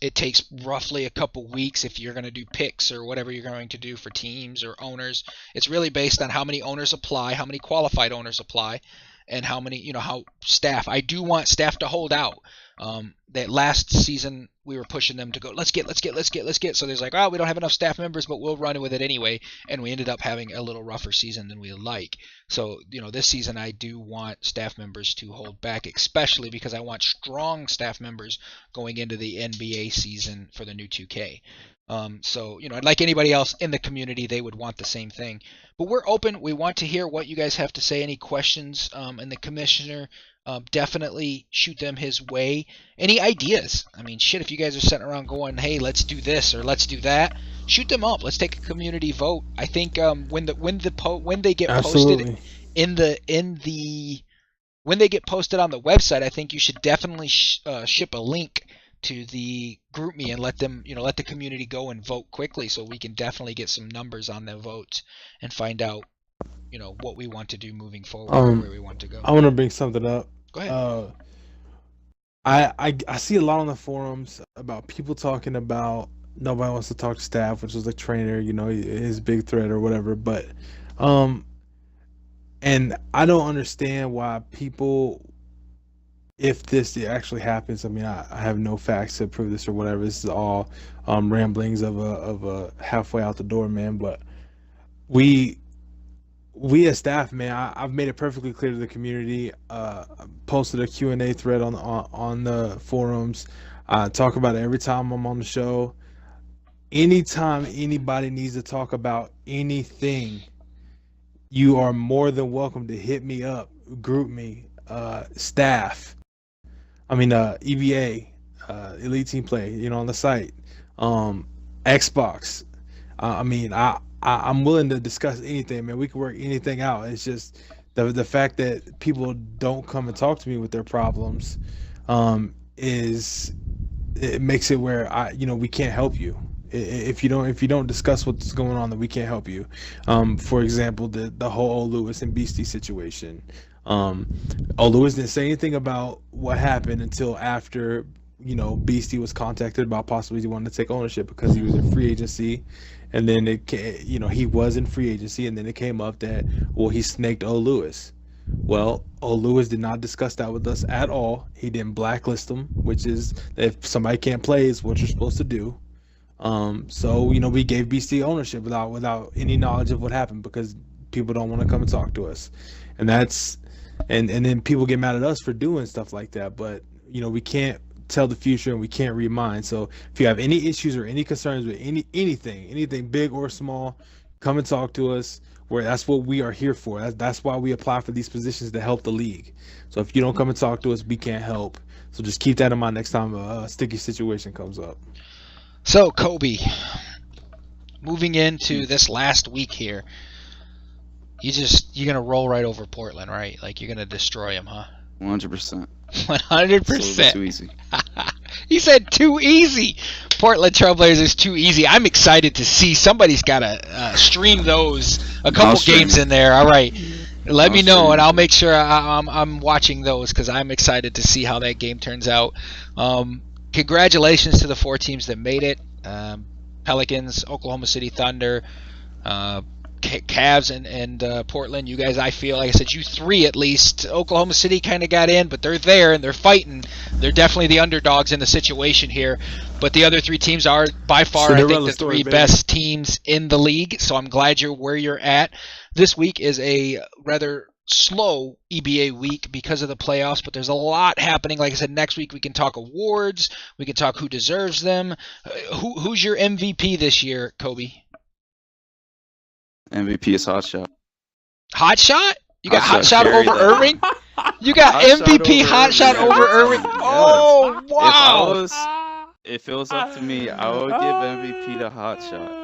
It takes roughly a couple weeks if you're going to do picks or whatever you're going to do for teams or owners. It's really based on how many owners apply, how many qualified owners apply, and how many, how staff. I do want staff to hold out. That last season we were pushing them to go, let's get. So there's like, we don't have enough staff members, but we'll run with it anyway. And we ended up having a little rougher season than we like. So, this season I do want staff members to hold back, especially because I want strong staff members going into the NBA season for the new 2K. So, like anybody else in the community, they would want the same thing. But we're open. We want to hear what you guys have to say. Any questions? And the commissioner, definitely shoot them his way. Any ideas? I mean, shit, if you guys are sitting around going, hey, let's do this or let's do that, shoot them up. Let's take a community vote. I think when they get Absolutely. posted when they get posted on the website, I think you should definitely ship a link to the group me and let them, let the community go and vote quickly, so we can definitely get some numbers on the votes and find out, what we want to do moving forward, where we want to go. I want to bring something up. Go ahead. I see a lot on the forums about people talking about nobody wants to talk to staff, which is the trainer, his big threat or whatever. But, and I don't understand why people, if this actually happens, I mean, I have no facts to prove this or whatever. This is all ramblings of a halfway out the door man. But we as staff, man, I've made it perfectly clear to the community. Posted a Q&A thread on the forums. Talk about it every time I'm on the show. Anytime anybody needs to talk about anything, you are more than welcome to hit me up, group me, staff. I mean, EBA, Elite Team Play, on the site, Xbox. I'm willing to discuss anything, man. We can work anything out. It's just the fact that people don't come and talk to me with their problems, it makes it where we can't help you. If you don't discuss what's going on, then we can't help you. For example, the whole Lewis and Beastie situation. Lewis didn't say anything about what happened until after Beastie was contacted about possibly he wanted to take ownership because he was in free agency, and then he was in free agency, and then it came up that he snaked Lewis. Well, Lewis did not discuss that with us at all. He didn't blacklist him, which is if somebody can't play is what you're supposed to do. So we gave Beastie ownership without any knowledge of what happened because people don't want to come and talk to us, and that's and then people get mad at us for doing stuff like that. But we can't tell the future and we can't read minds. So if you have any issues or any concerns with anything big or small, come and talk to us. That's what we are here for. That's why we apply for these positions to help the league. So if you don't come and talk to us, we can't help. So just keep that in mind next time a sticky situation comes up. So Kobe, moving into this last week here, you're gonna roll right over Portland, right? Like you're gonna destroy them, huh? 100%. 100%. Too easy. He said too easy. Portland Trailblazers too easy. I'm excited to see. Somebody's got to stream those. A couple games in there. All right. Let me know, and I'll make sure I'm watching those because I'm excited to see how that game turns out. Congratulations to the 4 teams that made it. Pelicans, Oklahoma City Thunder, Cavs and Portland. You guys, I feel like I said, you 3 at least. Oklahoma City kind of got in, but they're there and they're fighting. They're definitely the underdogs in the situation here. But the other 3 teams are by far, I think, the 3 best teams in the league. So I'm glad you're where you're at. This week is a rather slow EBA week because of the playoffs, but there's a lot happening. Like I said, next week we can talk awards. We can talk who deserves them. Who's your MVP this year, Kobe? MVP is Hot Shot. Hot Shot? You got Hot Shot over Irving? You got MVP Hot Shot over Irving? Oh, wow. If it was up to me, I would give MVP to Hot Shot.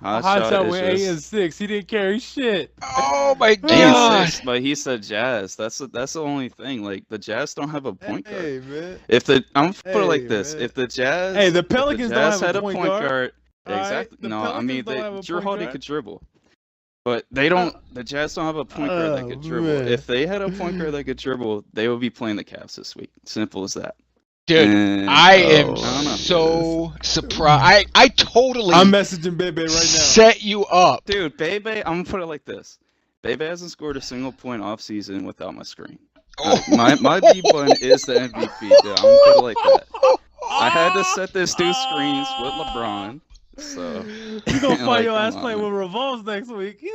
Hot Shot with 8 and 6. He didn't carry shit. Oh my god! 6, but he said Jazz. That's the only thing. Like the Jazz don't have a point guard. Hey, man. I'm gonna put it like this: man. If the Jazz, the Pelicans don't have a point guard. Exactly. Right? No, I mean Drew Holiday could dribble, but they don't. The Jazz don't have a point guard that could dribble. Man. If they had a point guard that could dribble, they would be playing the Cavs this week. Simple as that. Dude, And, I am I don't know. so surprised. I totally I'm messaging Bebe right now. set you up. Dude, Bebe, I'm gonna put it like this. Bebe hasn't scored a single point off season without my screen. My B button is the MVP, dude. I'm gonna put it like that. I had to set this dude screens with LeBron. So You gonna find like, your ass come on, playing man. with revolves next week.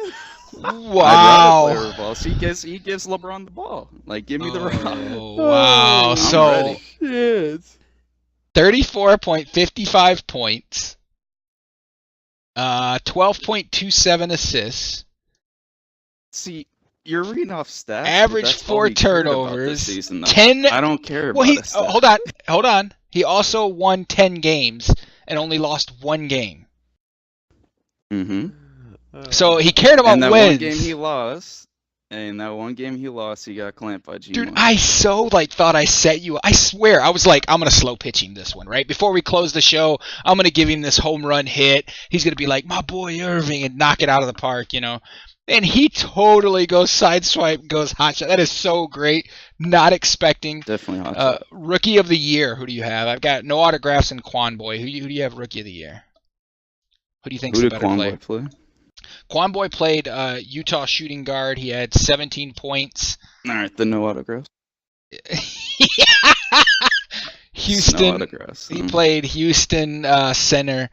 Wow. I'd rather play revolves. He gives LeBron the ball. Like, give me the rock. Oh, wow. I'm So ready. Shit. 34.55 points. 12.27 assists. See, you're reading off stats. but Average that's all 4 he cared about turnovers. this season, though. 10. I don't care Well, about he his stats. hold on. He also won 10 games and only lost 1 game. Mm-hmm. So he cared about And that wins. one game he lost, he got clamped by G1. Dude, I so thought I set you. I swear, I was like, I'm gonna slow pitch him this one, right? Before we close the show, I'm gonna give him this home run hit. He's gonna be like, my boy Irving, and knock it out of the park, you know. And he totally goes sideswipe, goes hot shot. That is so great. Not expecting. Definitely hot shot. Rookie of the year. Who do you have? I've got no autographs in Quan Boy. Who do you have rookie of the year? Who do you think's Who the did better Quan player? Boy play? Quan Boy played Utah shooting guard. He had 17 points. All right, the no autographs. Houston. No autographs. He played Houston center,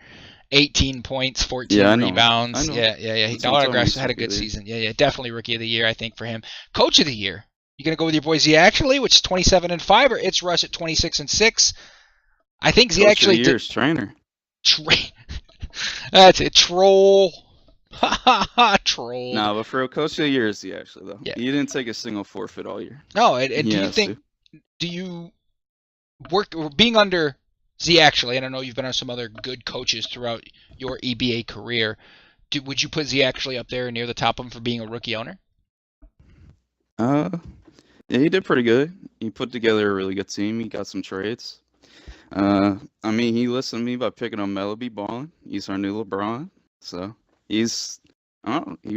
18 points, 14 Yeah, I know. rebounds. I know. Yeah. That's No what I'm autographs. talking Had a about, good rookie of the season. Yeah, definitely rookie of the year, I think, for him. Coach of the year. You gonna go with your boy Z actually, which is 27-5, or It's Rush at 26-6? I think Z Coach actually of the year's trainer. That's it. Troll. Troll. No, but for a coach of the year, is he actually though? Yeah. He didn't take a single forfeit all year. No, and He do you has think? to. Do you work being under Z actually? And I know you've been on some other good coaches throughout your EBA career. Would you put Z actually up there near the top of him for being a rookie owner? Yeah, he did pretty good. He put together a really good team. He got some trades. I mean, he listened to me by picking on Melody balling. He's our new LeBron, so he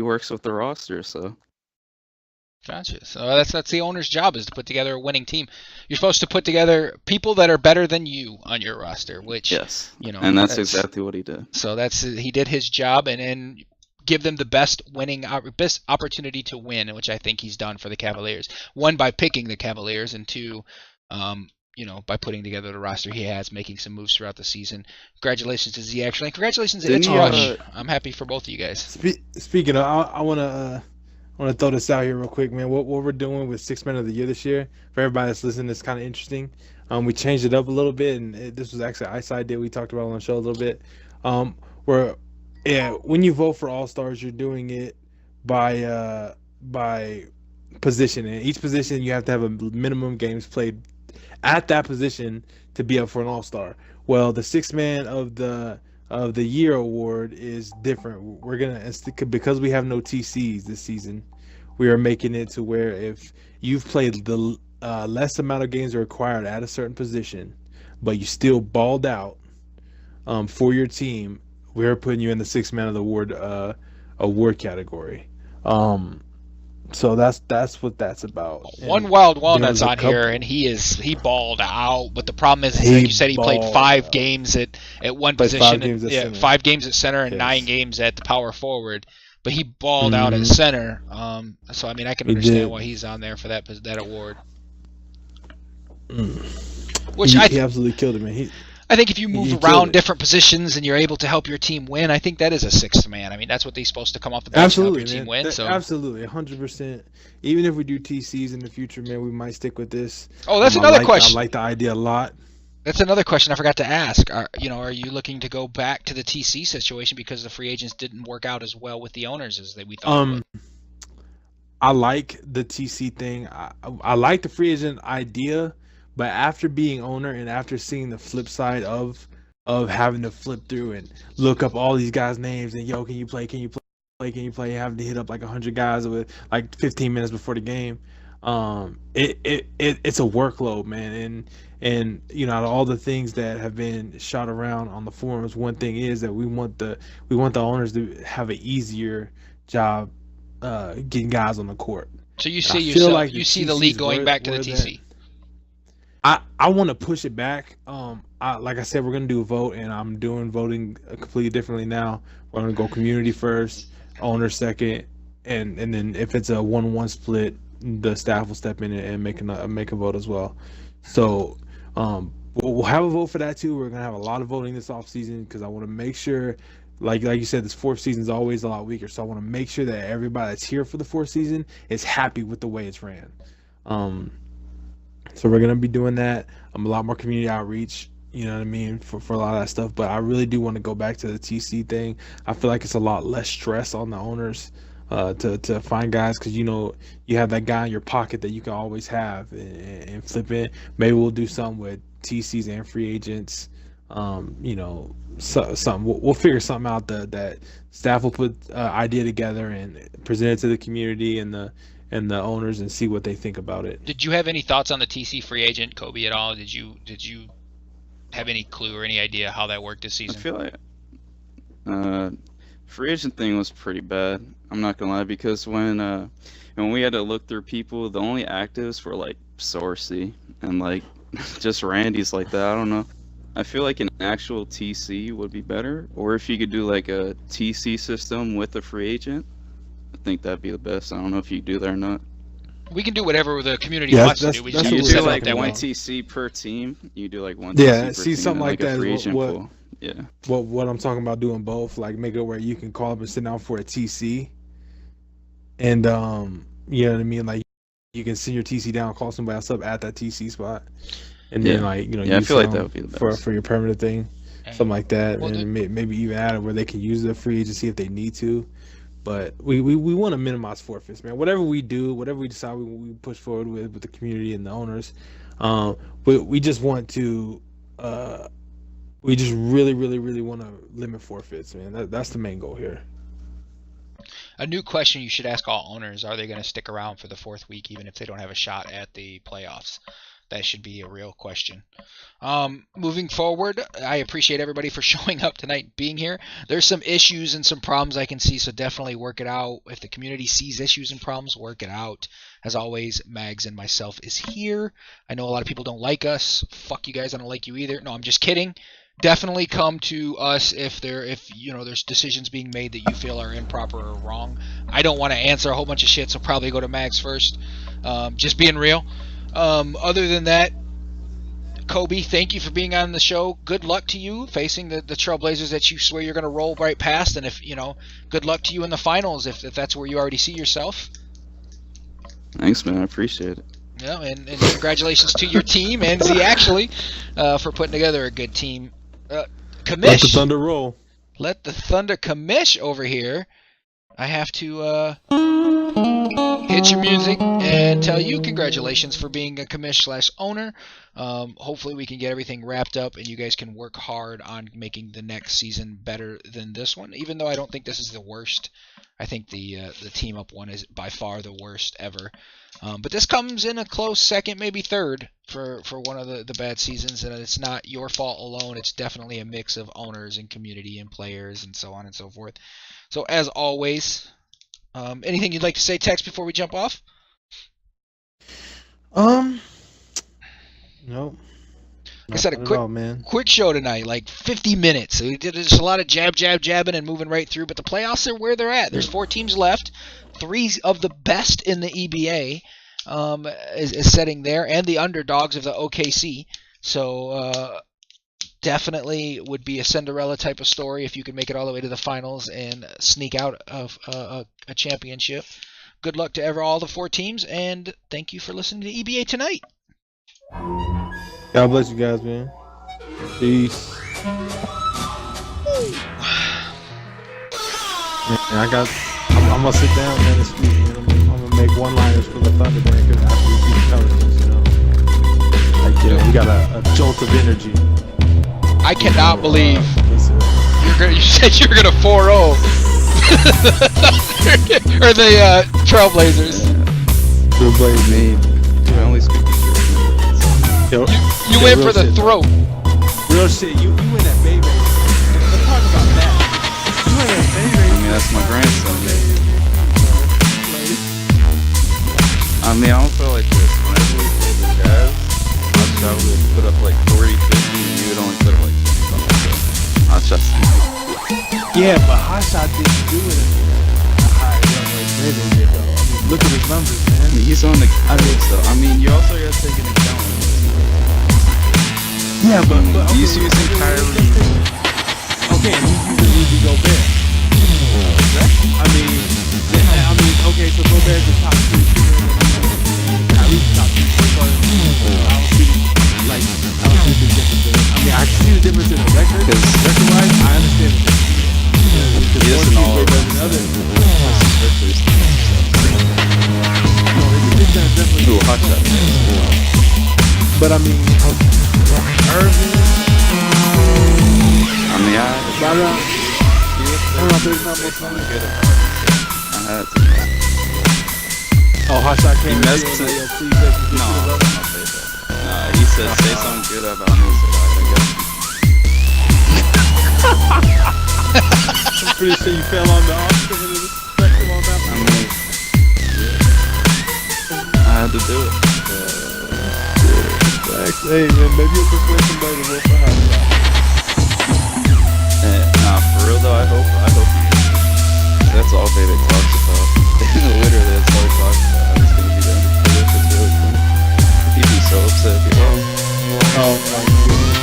works with the roster. So Gotcha. So that's the owner's job, is to put together a winning team. You're supposed to put together people that are better than you on your roster, which yes, you know, and that's exactly what he did. So he did his job and give them the best opportunity to win, which I think he's done for the Cavaliers. One, by picking the Cavaliers, and two, by putting together the roster he has, making some moves throughout the season. Congratulations to Z actually, and congratulations to It's Rush. I'm happy for both of you guys. Speaking of, I want to throw this out here real quick, man. What we're doing with Six Men of the Year this year, for everybody that's listening, is kind of interesting. We changed it up a little bit, and this was actually Ice idea. We talked about it on the show a little bit. When you vote for All-Stars, you're doing it by position. And each position, you have to have a minimum games played at that position to be up for an All-Star. Well, the Six Man of the Year award is different. We're gonna, because we have no TCs this season, we are making it to where if you've played the less amount of games required at a certain position, but you still balled out for your team, we're putting you in the Six Man of the award category. So that's what that's about. One Wild Walnut's on here, and he balled out. But the problem is, like you said, he played 5 games at one position. 5 games at center and 9 games at the power forward. But he balled out at center. So I mean, I can understand why he's on there for that award. Which he absolutely killed it, man. I think if you move around different positions and you're able to help your team win, I think that is a sixth man. I mean, that's what they're supposed to come off the bench and help your team win. Absolutely, 100%. Even if we do TCs in the future, man, we might stick with this. Oh, that's another question. I like the idea a lot. That's another question I forgot to ask. Are you looking to go back to the TC situation because the free agents didn't work out as well with the owners as we thought they would? I like the TC thing. I like the free agent idea. But after being owner and after seeing the flip side of having to flip through and look up all these guys' names and can you play, having to hit up like 100 guys with like 15 minutes before the game, it's a workload, man. And out of all the things that have been shot around on the forums, one thing is that we want the owners to have an easier job getting guys on the court. So you see the league going back to the TC. I want to push it back. Like I said, we're gonna do a vote, and I'm doing voting completely differently now. We're gonna go community first, owner second, and then if it's a 1-1 split, the staff will step in and make a vote as well. So we'll have a vote for that too. We're gonna have a lot of voting this off season because I want to make sure, like you said, this fourth season is always a lot weaker. So I want to make sure that everybody that's here for the fourth season is happy with the way it's ran. So we're gonna be doing that. A lot more community outreach. You know what I mean, for a lot of that stuff. But I really do want to go back to the TC thing. I feel like it's a lot less stress on the owners to find guys, because you have that guy in your pocket that you can always have and flip it. Maybe we'll do something with TCs and free agents. Something we'll figure something out that staff will put idea together and present it to the community and the owners and see what they think about it. Did you have any thoughts on the TC free agent, Kobe, at all? Did you have any clue or any idea how that worked this season? I feel like free agent thing was pretty bad. I'm not gonna lie, because when we had to look through people, the only actives were like Sorsey and like just Randy's like that. I don't know. I feel like an actual TC would be better, or if you could do like a TC system with a free agent, I think that'd be the best. I don't know if you do that or not. We can do whatever the community wants to do. We just You have to do set like that one way. TC per team. You do like one Yeah, TC per see, team something and like a that free is agent what- pool. Yeah. What I'm talking about, doing both, like make it where you can call up and sit down for a TC, and you know what I mean, like you can send your TC down, call somebody else up at that TC spot, and then Yeah. use I feel like them that would be the best. for your permanent thing, something like that, Well, and maybe even add it where they can use the free agency if they need to. But we want to minimize forfeits, man. Whatever we do, whatever we decide we push forward with the community and the owners, we just want to. We just really, really, really want to limit forfeits, man. That's the main goal here. A new question you should ask all owners: are they going to stick around for the fourth week, even if they don't have a shot at the playoffs? That should be a real question. Moving forward, I appreciate everybody for showing up tonight, being here. There's some issues and some problems I can see, so definitely work it out. If the community sees issues and problems, work it out. As always, Mags and myself is here. I know a lot of people don't like us. Fuck you guys, I don't like you either. No, I'm just kidding. Definitely come to us if there's decisions being made that you feel are improper or wrong. I don't want to answer a whole bunch of shit, so probably go to Mags first. Just being real. Other than that, Kobe, thank you for being on the show. Good luck to you facing the Trailblazers that you swear you're going to roll right past, and good luck to you in the finals if that's where you already see yourself. Thanks, man. I appreciate it. Yeah, and congratulations to your team and Z actually for putting together a good team. Commish. Let the Thunder roll. Let the Thunder commish over here. I have to hit your music and tell you congratulations for being a commish/owner. Hopefully we can get everything wrapped up and you guys can work hard on making the next season better than this one. Even though I don't think this is the worst. I think the team up one is by far the worst ever. But this comes in a close second, maybe third for one of the bad seasons, and it's not your fault alone. It's definitely a mix of owners and community and players and so on and so forth. So as always, anything you'd like to say, Tex, before we jump off? Nope. Like I said, quick show tonight, like 50 minutes. We did just a lot of jabbing and moving right through, but the playoffs are where they're at. There's 4 teams left. 3 of the best in the EBA is sitting there, and the underdogs of the OKC. So definitely would be a Cinderella type of story if you could make it all the way to the finals and sneak out of a championship. Good luck to all the 4 teams, and thank you for listening to EBA Tonight. God bless you guys, man. Peace. Man, I'm gonna sit down, man, this week, man. I'm gonna make one-liners for the Thunder, man, because after we beat the Pelicans, we got a jolt of energy. I cannot believe you said you were gonna 4-0 or the Trailblazers. I only speak the truth. You went for the throat. Real shit. You win at Baby. Let's talk about that. You win at Baby. I mean, that's my grandson, man. I mean, I don't feel like this. Whenever we play the Jazz, I'll travel shots. Yeah, but hot shot didn't do it. Maybe they did, though. I mean, look at his numbers, man. He's on the Cavs, though. I mean, you also got to take into account. Yeah, but He's using Kyrie. Okay, and he's using Rudy Gobert. I mean, okay, so Gobert's the top 3 shooter, and Kyrie's the top 3 shooter. I don't see the difference there. I mean, I can see the difference in the record. Because record-wise, I understand the difference. He isn't all No, it's definitely. do a hot shot. But I mean, Irving. I mean, I don't know if there's not much something good about it. I had to. Oh, hot shot came. He messed it. it. Yo, please let me No, get I'm it up. not say that. Nah, he said say something good about me. I said, alright, I guess. I'm pretty sure you fell on the Oscar end of the spectrum on that I one. mean, yeah. I had to do it. Hey man, maybe you'll persuade somebody to vote for hot shot. Nah, for real though, I hope he is. That's all Vivek talks about. Literally, that's all he talks about. How he's gonna be the MVP. It's really cool. He'd be so upset if he lost. Oh my goodness.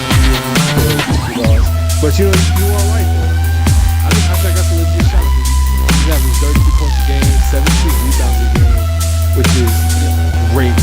But you all right though. I think hot shot got some legit shots. He's averaging 32 points a game, 17 rebounds a game, which is great